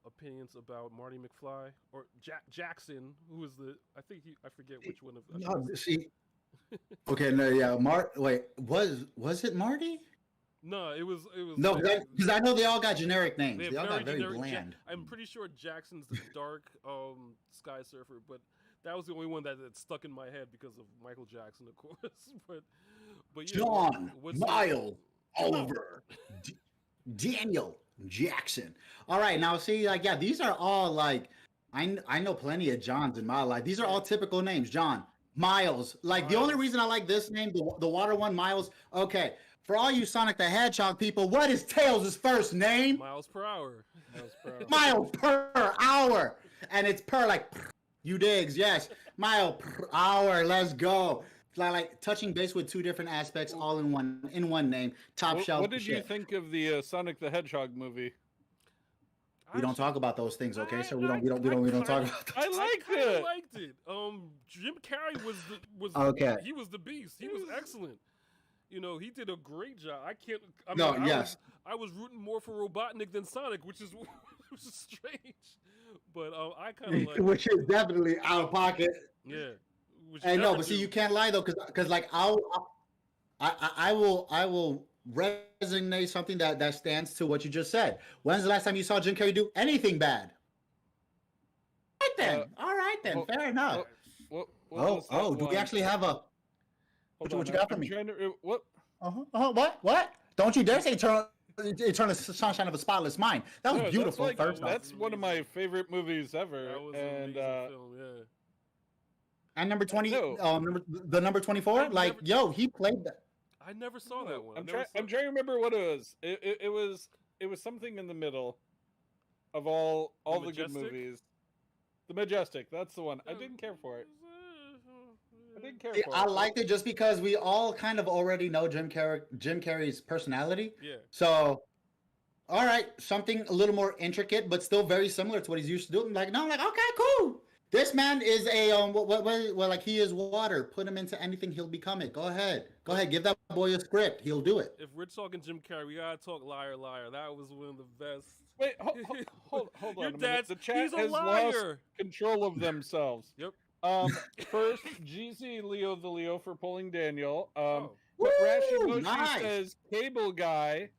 opinions about Marty McFly or Jackson, who was I forget which one of. No, see. Okay, no, yeah, Wait, was it Marty? No, it was No, because I know they all got generic names. They They all got very generic bland. I'm pretty sure Jackson's the dark Sky Surfer, but that was the only one that stuck in my head because of Michael Jackson, of course. but yeah, John, what's Miles, Oliver, Daniel, Jackson. All right, now see, like, yeah, these are all like, I know plenty of Johns in my life. These are all typical names. John, Miles. Like, the only reason I like this name, the water one, Miles. Okay, for all you Sonic the Hedgehog people, what is Tails' first name? miles per hour. Mile per hour, and it's per like. You digs, yes. Mile per hour, let's go. Like touching base with two different aspects, all in one name. Top shelf. What did you shit. think of the Sonic the Hedgehog movie? We don't talk about those things, okay? So we don't talk about. I liked kinda it. liked it. Jim Carrey was Okay. He was the beast. He was excellent. You know, he did a great job. I was rooting more for Robotnik than Sonic, which is strange. But I kind of like. Which is definitely out of pocket. Yeah. I know, but see, you can't lie though, because like I will resonate something that stands to what you just said. When's the last time you saw Jim Carrey do anything bad? All right then, fair enough. What was that Do we one? actually have a? Hold what you on, got for I'm me? trying to, what? What? Don't you dare say Eternal Sunshine of a Spotless Mind. That was No, beautiful. That's, first off, that's one of my favorite movies ever. That was And an amazing film, yeah. and number 20, No. number 24. Like, yo, he played that. I never saw that one. I'm trying to remember what it was. It was something in the middle of all the good Majestic? movies. The Majestic, that's the one. I didn't care for it. I didn't care See, for I it. liked it just because we all kind of already know Jim Carrey's personality. Yeah. So, all right, something a little more intricate, but still very similar to what he's used to doing. Like, no, I'm like, okay, cool. This man is a like he is water. Put him into anything, he'll become it. Go ahead, give that boy a script. He'll do it. If we're talking Jim Carrey, we gotta talk Liar Liar. That was one of the best. Wait, hold on Your a minute. dad's- The chat he's a has liar. lost control of themselves. Yep. First, GZ Leo the Leo for pulling Daniel. Oh. But Rashi Woo, Moshi nice. says Cable Guy.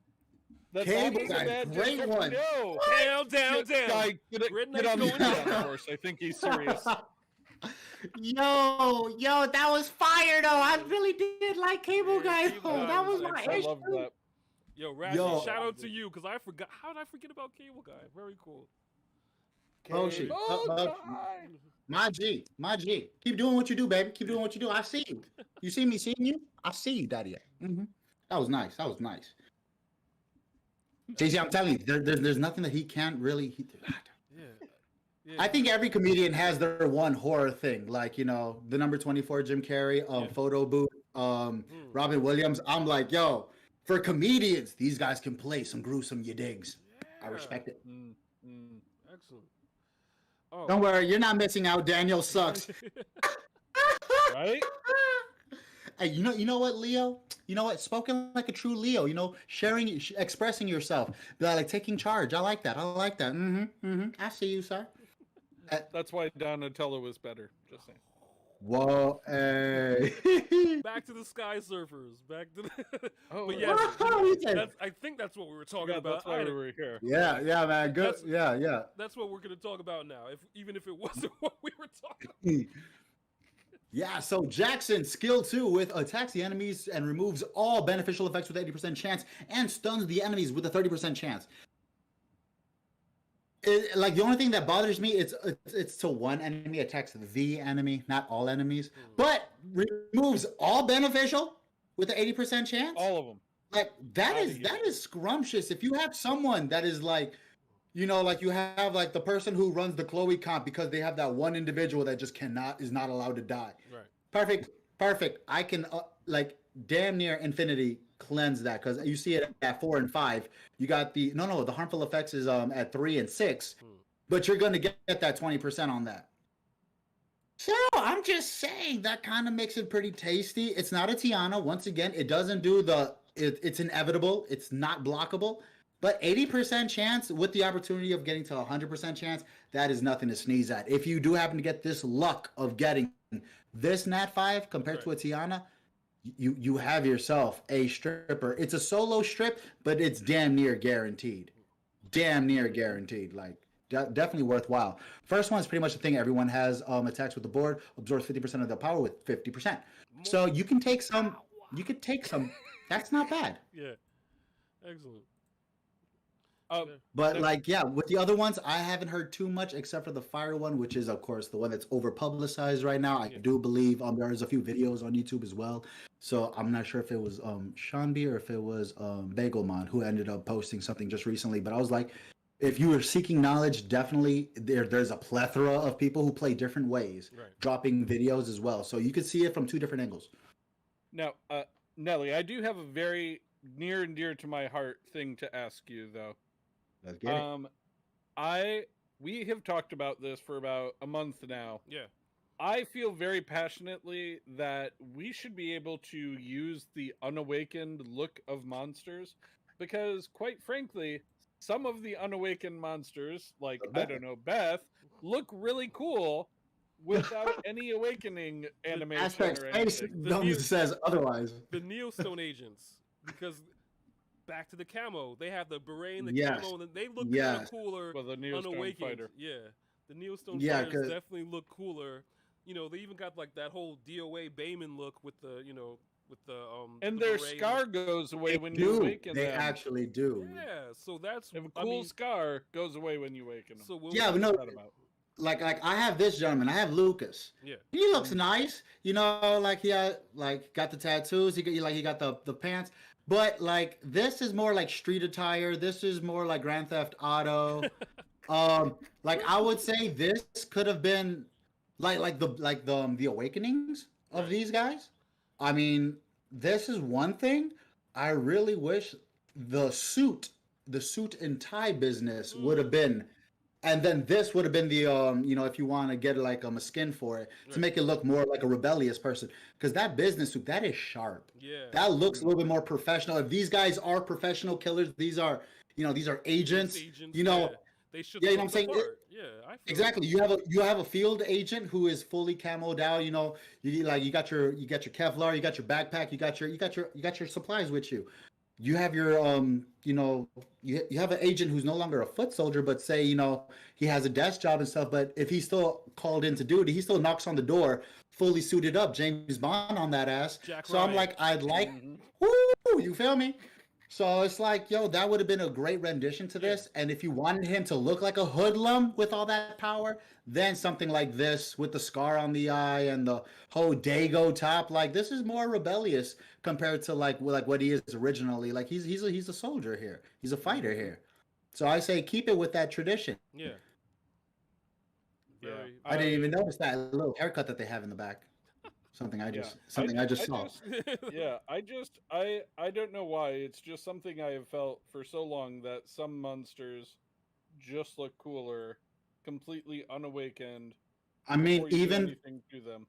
That's Cable not Guy, bad great joke. one. No. Down. Guy, get Red on the Knight's going golf course. I think he's serious. Yo, that was fire though. I really did like Cable Guy Cable though. Guy That was was my I issue. love that. Yo, Razzie, Yo. shout out to you because I forgot. How did I forget about Cable Guy? Very cool. Boshi. Oh, My G. Keep doing what you do, baby. Keep doing what you do. I see you. You see me seeing you? I see you, Daddy. Mm-hmm. That was nice. JC, I'm telling you, there's nothing that he can't really. Yeah. I think every comedian has their one horror thing, like the number 24 Jim Carrey, photo booth, Robin Williams. I'm like, yo, for comedians, these guys can play some gruesome you digs. I respect it. Excellent. Oh. Don't worry, you're not missing out. Daniel sucks. right? Hey, you know what, Leo? You know what? Spoken like a true Leo. Sharing, expressing yourself, like taking charge. I like that. I see you, sir. That's why Donatello was better. Just saying. Whoa, hey. Back to the Sky Surfers. Back to the. Oh, But yeah. I think that's what we were talking about. That's why we were here. Yeah, man. Good. Yeah. That's what we're going to talk about now. Even if it wasn't what we were talking about. Yeah, so Jackson, skill 2 with attacks the enemies and removes all beneficial effects with 80% chance and stuns the enemies with a 30% chance. The only thing that bothers me, it's to one enemy attacks the enemy, not all enemies, but removes all beneficial with the 80% chance. All of them. Like that is scrumptious. If you have someone that is like, you have like the person who runs the Chloe comp because they have that one individual that just is not allowed to die. Right. Perfect. I can damn near infinity cleanse that because you see it at 4 and 5. You got the harmful effects is at 3 and 6, but you're gonna get that 20% on that. So I'm just saying that kind of makes it pretty tasty. It's not a Tiana. Once again, it doesn't do it's inevitable. It's not blockable. But 80% chance with the opportunity of getting to 100% chance, that is nothing to sneeze at. If you do happen to get this luck of getting this Nat 5 compared to a Tiana, you have yourself a stripper. It's a solo strip, but it's damn near guaranteed. Like, definitely worthwhile. First one is pretty much the thing. Everyone has attacks with the board, absorbs 50% of the power with 50%. So you can take some. That's not bad. Yeah. Excellent. But with the other ones, I haven't heard too much except for the fire one, which is of course the one that's over publicized right now. I do believe there's a few videos on YouTube as well. So I'm not sure if it was Shanbi or if it was Bagelmon who ended up posting something just recently. But I was like, if you are seeking knowledge, definitely there's a plethora of people who play different ways, dropping videos as well. So you could see it from two different angles. Now, Nelly, I do have a very near and dear to my heart thing to ask you, though. Let's get it. We have talked about this for about a month now. Yeah. I feel very passionately that we should be able to use the unawakened look of monsters because, quite frankly, some of the unawakened monsters, like, I don't know, Beth, look really cool without any awakening animation Aspect or Space anything. says otherwise. The Neostone agents, because back to the camo, they have the beret and the camo, and they look kind of cooler. Well, the Neostone unawakened. fighter. Yeah, the Neostone fighters definitely look cooler. They even got like that whole DOA Bayman look with the and their scar goes away when you awaken them. They actually do. Yeah, so that's a cool scar goes away when you awaken them. So like I have this gentleman. I have Lucas. Yeah, he looks nice. Like he got the tattoos. He got the pants. But like this is more like street attire. This is more like Grand Theft Auto. I would say this could have been like the awakenings of these guys. I mean, this is one thing. I really wish the suit and tie business would have been, and then this would have been the if you want to get like a skin for it to make it look more like a rebellious person, because that business suit, that is sharp. Yeah, that looks a little bit more professional. If these guys are professional killers, these are agents. They should. Yeah, you know what I'm saying. I feel exactly. You have a field agent who is fully camoed out. You got your Kevlar, you got your backpack, you got your supplies with you. you have your you have an agent who's no longer a foot soldier, but say he has a desk job and stuff, but if he's still called into duty, he still knocks on the door fully suited up, James Bond on that ass. Jack So I'm Ryan. like, I'd like, woo, you feel me? So it's like, yo, that would have been a great rendition to this. And if you wanted him to look like a hoodlum with all that power, then something like this with the scar on the eye and the whole Dago top, like this is more rebellious compared to like what he is originally. Like he's a soldier here. He's a fighter here. So I say keep it with that tradition. Yeah. Very, I didn't even notice that little haircut that they have in the back. Something I just saw. I don't know why. It's just something I have felt for so long that some monsters just look cooler, completely unawakened. I mean, before you do anything to them.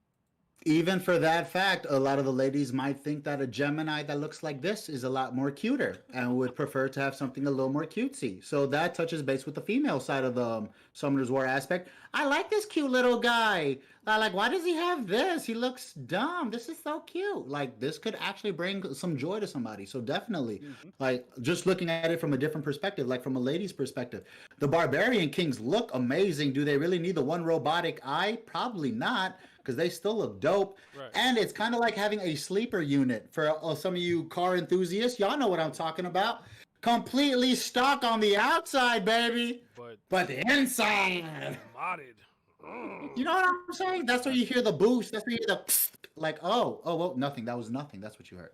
Even for that fact, a lot of the ladies might think that a Gemini that looks like this is a lot more cuter and would prefer to have something a little more cutesy. So that touches base with the female side of the Summoner's War aspect. I like this cute little guy. Like, why does he have this? He looks dumb. This is so cute. Like, this could actually bring some joy to somebody. So definitely, like, just looking at it from a different perspective, like from a lady's perspective. The Barbarian Kings look amazing. Do they really need the one robotic eye? Probably not, because they still look dope. Right. And it's kind of like having a sleeper unit. For some of you car enthusiasts, y'all know what I'm talking about. Completely stock on the outside, baby. But the inside. Modded. You know what I'm saying? That's where you hear the boost. That's where you hear the like, well, nothing. That was nothing. That's what you heard.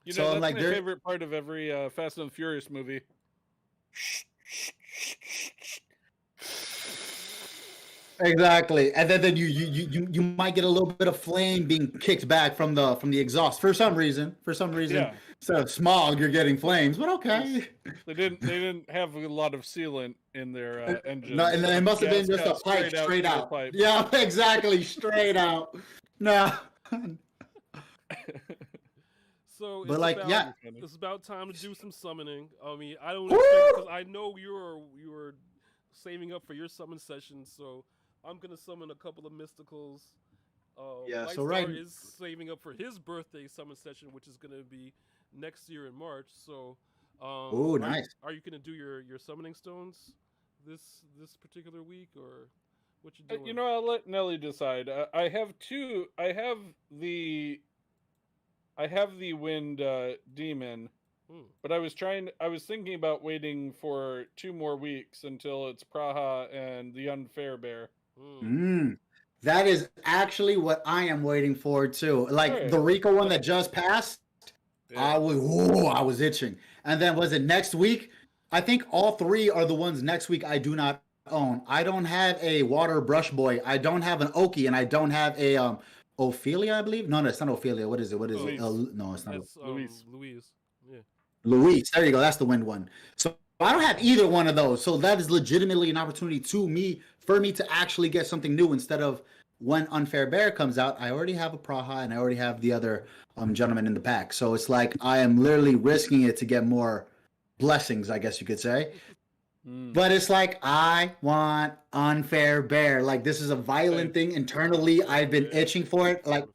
You know, that's like my favorite part of every Fast and Furious movie. Exactly, and then you might get a little bit of flame being kicked back from the exhaust for some reason. Yeah. Instead of smog, you're getting flames. But okay, they didn't have a lot of sealant in their engine. No, and it must have been just a pipe straight out. Pipe. Yeah, exactly, straight out. No. So, but like, yeah, it's about time to do some summoning. I mean, I don't expect, because I know you were saving up for your summon session, so I'm gonna summon a couple of mysticals. So right is saving up for his birthday summon session, which is gonna be next year in March. So, nice. Are you gonna do your summoning stones this particular week, or what you doing? You know, I'll let Nelly decide. I have two. I have the Wind Demon, but I was thinking about waiting for 2 more weeks until it's Praha and the Unfair Bear. That is actually what I am waiting for too. Like the Rico one that just passed, I was itching. And then was it next week? I think all 3 are the ones next week I do not own. I don't have a Water Brush Boy. I don't have an Oki, and I don't have a Ophelia, I believe. No, it's not Ophelia. What is it? No, it's not. That's Louise. Yeah. Louise. There you go. That's the wind one. So I don't have either one of those. So that is legitimately an opportunity for me to actually get something new instead of when Unfair Bear comes out. I already have a Praha and I already have the other gentleman in the pack. So it's like I am literally risking it to get more blessings, I guess you could say. But it's like I want Unfair Bear. Like this is a violent thing internally. I've been itching for it. Like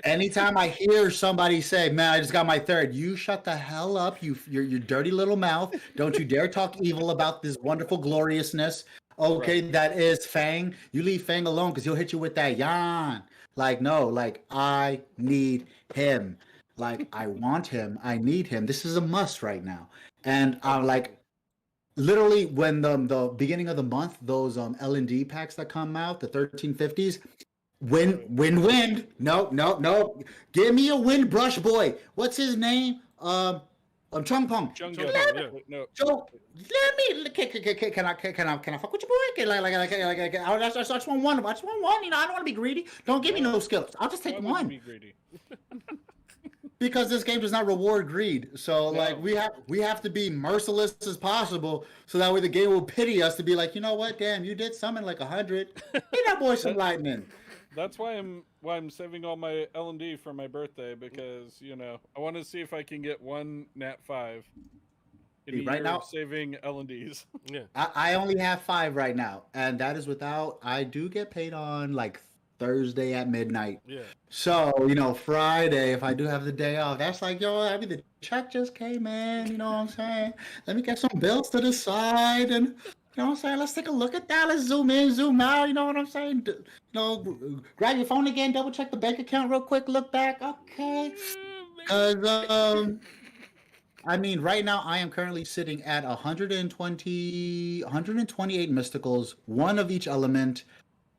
anytime I hear somebody say, "Man, I just got my 3rd," you shut the hell up. Your dirty little mouth. Don't you dare talk evil about this wonderful gloriousness. Okay, that is Fang. You leave Fang alone because he'll hit you with that yan. Like no, like I need him. Like I want him. I need him. This is a must right now. And I'm like. Literally, when the beginning of the month, those L&D packs that come out, the 1350s, wind. No. Give me a Wind Brush Boy. What's his name? Chung Pong. Joe, let me. Can I fuck with your boy? I just want one. I just want one. You know, I don't want to be greedy. Don't give me no skills. I'll just take one. Be greedy. Because this game does not reward greed, so like we have to be merciless as possible, so that way the game will pity us to be like, you know what, damn, you did summon like 100. Get that boy some lightning. That's why I'm saving all my L&D for my birthday, because you know I want to see if I can get one Nat 5 in right now saving L&Ds. Yeah, I only have 5 right now, and that is without. I do get paid on like Thursday at midnight. Yeah. So, Friday, if I do have the day off, that's like, yo, I mean, the check just came in, you know what I'm saying? Let me get some bills to the side and, you know what I'm saying? Let's take a look at that. Let's zoom in, zoom out, you know what I'm saying? Grab your phone again, double check the bank account real quick, look back. Okay. Because, I mean, right now I am currently sitting at 128 mysticals, one of each element,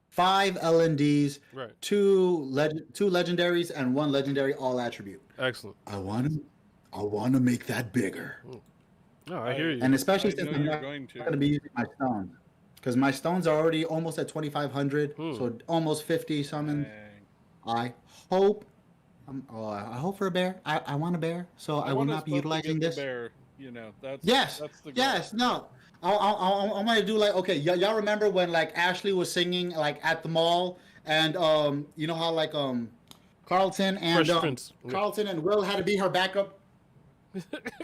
5 L&Ds, Right. two legendaries, and 1 legendary all attribute. Excellent. I want to make that bigger. No, I hear you. And especially I since know I'm you're not going going to. to be using my stones. Because my stones are already almost at 2,500, so almost 50 summons. Dang. I hope for a bear. I want a bear, so I will want not us be both to utilizing get the this. bear, that's Yes. that's the goal. Yes. No. I'm gonna do like, okay, y'all remember when like Ashley was singing like at the mall, and you know how like Carlton and Fresh Prince. Carlton and Will had to be her backup.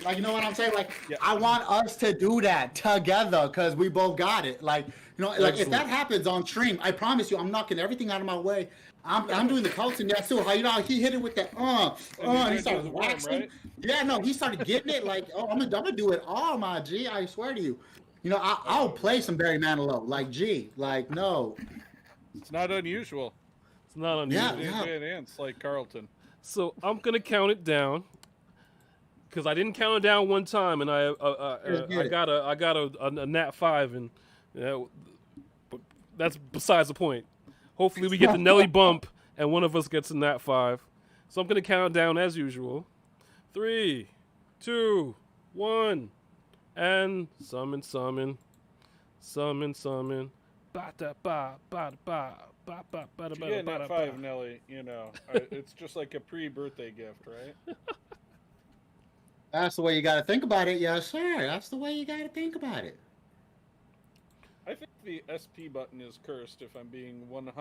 Like, you know what I'm saying? Like, Yeah. I want us to do that together because we both got it. Like, like if that happens on stream, I promise you, I'm knocking everything out of my way. I'm doing the Carlton dance too. How he hit it with that and he started waxing. right? Yeah, no, he started getting it. Like, I'm gonna do it all, my G. I swear to you. I'll play some Barry Manilow. Like, G. Like, no. It's not unusual. It's not unusual. Yeah. Dance like Carlton. So I'm gonna count it down because I didn't count it down one time, and I got a nat 5, and but that's besides the point. Hopefully we get the Nelly bump, and one of us gets a nat 5. So I'm gonna count it down as usual. 3, 2, 1, and summon. Ba da ba ba ba ba ba ba da You get ba a da 5, ba. Nelly. It's just like a pre-birthday gift, right? That's the way you got to think about it. Yes, sir. That's the way you got to think about it. I think the SP button is cursed, if I'm being 100%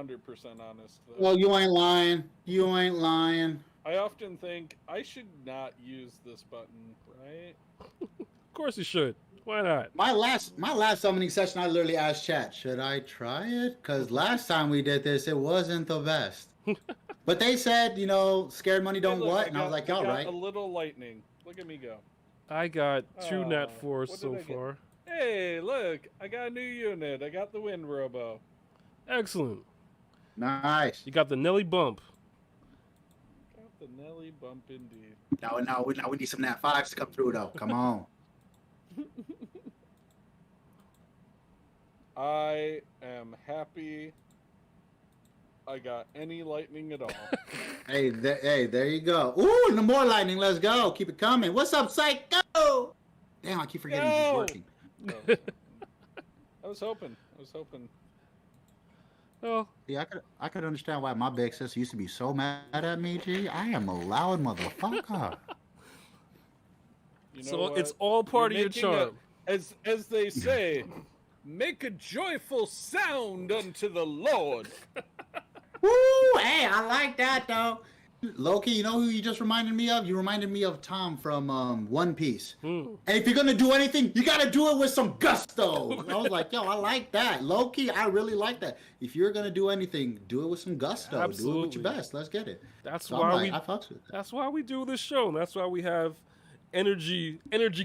honest. Though. Well, you ain't lying. You ain't lying. I often think I should not use this button, right? Of course you should. Why not? My last summoning session, I literally asked chat, should I try it? Because last time we did this, it wasn't the best. But they said, scared money don't Hey, look, what? And I was like, I all got right. a little lightning. Look at me go. I got 2 nat what 4s did so I get? far. Hey, look, I got a new unit. I got the Wind Robo. Excellent. Nice. You got the Nelly bump. Got the Nelly bump indeed. Now we need some nat 5s to come through, though. Come on. I am happy I got any lightning at all. Hey, there you go. Ooh, no more lightning. Let's go. Keep it coming. What's up, Psycho? Damn, I keep forgetting he's Yo! working. So, I was hoping. Well, Yeah, I could understand why my big sis used to be so mad at me, G. I am a loud motherfucker. You know so what? it's all part You're of your making charm. as they say, make a joyful sound unto the Lord. Woo! Hey, I like that though. Loki, you know who you just reminded me of? You reminded me of Tom from One Piece. And if you're gonna do anything, you gotta do it with some gusto. I was like, yo, I like that. Loki, I really like that. If you're gonna do anything, do it with some gusto. Do it with Absolutely. your best. Let's get it. That's So why I fucks with that. That's why we do this show. And that's why we have energy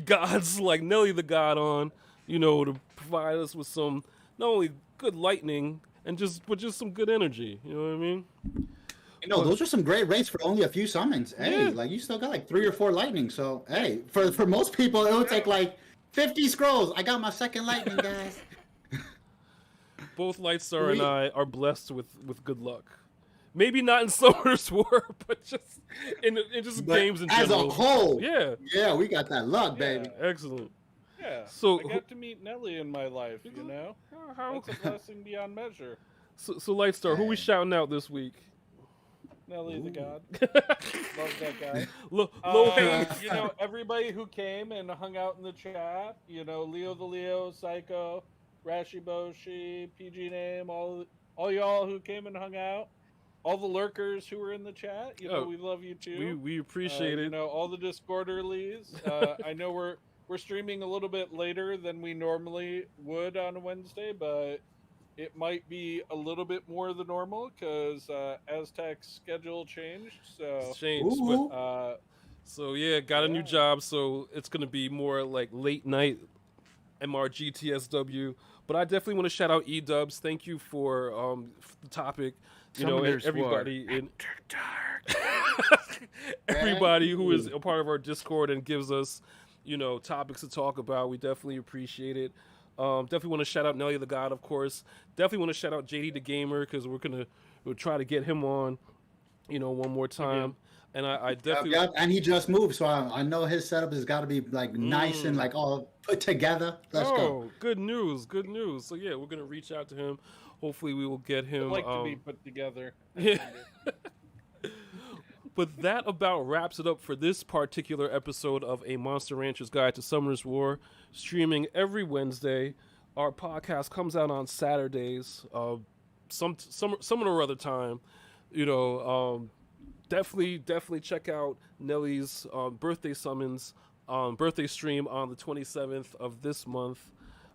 gods like NellytheGod on, to provide us with some not only good lightning but just some good energy. You know what I mean? Those are some great rates for only a few summons. Hey, Yeah. like you still got like 3 or 4 lightning. So hey, for most people, it would take like 50 scrolls. I got my second lightning, guys. Both Lightstar and I are blessed with good luck. Maybe not in Summoner's War, but just in just But games in as general. a whole, Yeah. yeah, we got that luck, baby. Excellent. Yeah. So- I got to meet Nelly in my life, you know? How, That's a blessing beyond measure. so Lightstar, who we shouting out this week? Nelly the God. Love that guy. Low hanging. Everybody who came and hung out in the chat, Leo the Leo, Psycho, Rashi Boshi, PG Name, all y'all who came and hung out, all the lurkers who were in the chat, we love you too. We appreciate it. All the Discorderlies. I know we're streaming a little bit later than we normally would on a Wednesday, but it might be a little bit more than normal because Aztec's schedule changed. So, It's changed, but uh, so yeah, got a new Yeah. job, so it's gonna be more like late night mrgtsw. But I definitely want to shout out E-Dubs. Thank you for the topic. You know, and Summoner's everybody War. in everybody who is Thank a part of our Discord and gives us, you know, topics to talk about. We definitely appreciate it. Definitely want to shout out NellytheGod, of course. Definitely want to shout out JD the Gamer because we'll try to get him on, you know, one more time. And I definitely Yep, and he just moved, so I know his setup has got to be like nice and like all put together. Let's go. Good news, good news. So yeah, we're gonna reach out to him. Hopefully, we will get him. like to be put together. Yeah. But that about wraps it up for this particular episode of A Monster Rancher's Guide to Summoner's War, streaming every Wednesday. Our podcast comes out on Saturdays, some or other time. You know, definitely check out Nelly's birthday summons, birthday stream on the 27th of this month.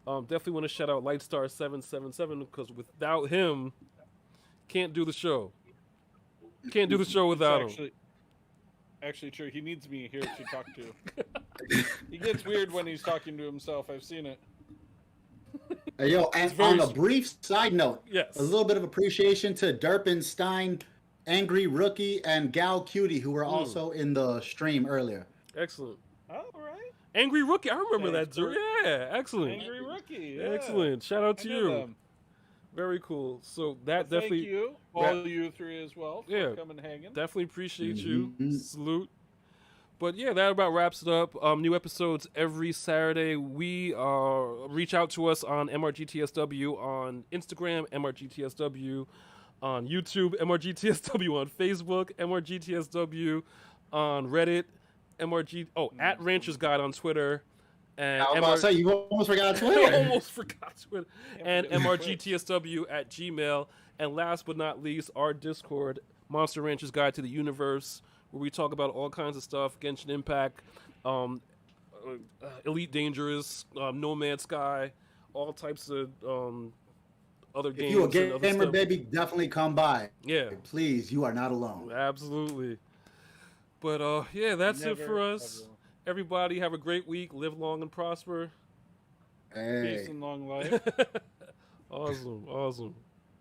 Definitely want to shout out Lightstar777 because without him, can't do the show. Can't do the show without him. Actually true. He needs me here to talk to. He gets weird when he's talking to himself. I've seen it. Hey, yo, and very on a brief side note, Yes. a little bit of appreciation to Derpenstein, Angry Rookie, and Gal Cutie, who were also in the stream earlier. Excellent. All right. Angry Rookie, I remember Yeah, that dude. Yeah, excellent. Angry Rookie. Yeah. Excellent. Shout out to I know you. them. Very cool. So that Thank definitely you, all you three as well, for Yeah. coming hanging. definitely appreciate you. Mhm. Salute. But yeah, that about wraps it up. New episodes every Saturday. We reach out to us on mrgtsw on Instagram, mrgtsw on YouTube, mrgtsw on Facebook, mrgtsw on Reddit, at Rancher's Guide on Twitter, and I was about to say, you almost forgot Twitter. almost forgot Twitter, and mrgtsw at Gmail. And last but not least, our Discord, Monster Rancher's Guide to the Universe, where we talk about all kinds of stuff: Genshin Impact, Elite Dangerous, No Man's Sky, all types of other If games. you a and other gamer, stuff. baby, definitely come by. Yeah, Please, you are not alone. absolutely. But yeah, that's it Never, for us. ever. Everybody have a great week. Live long and prosper. Hey. Peace and long life. Awesome.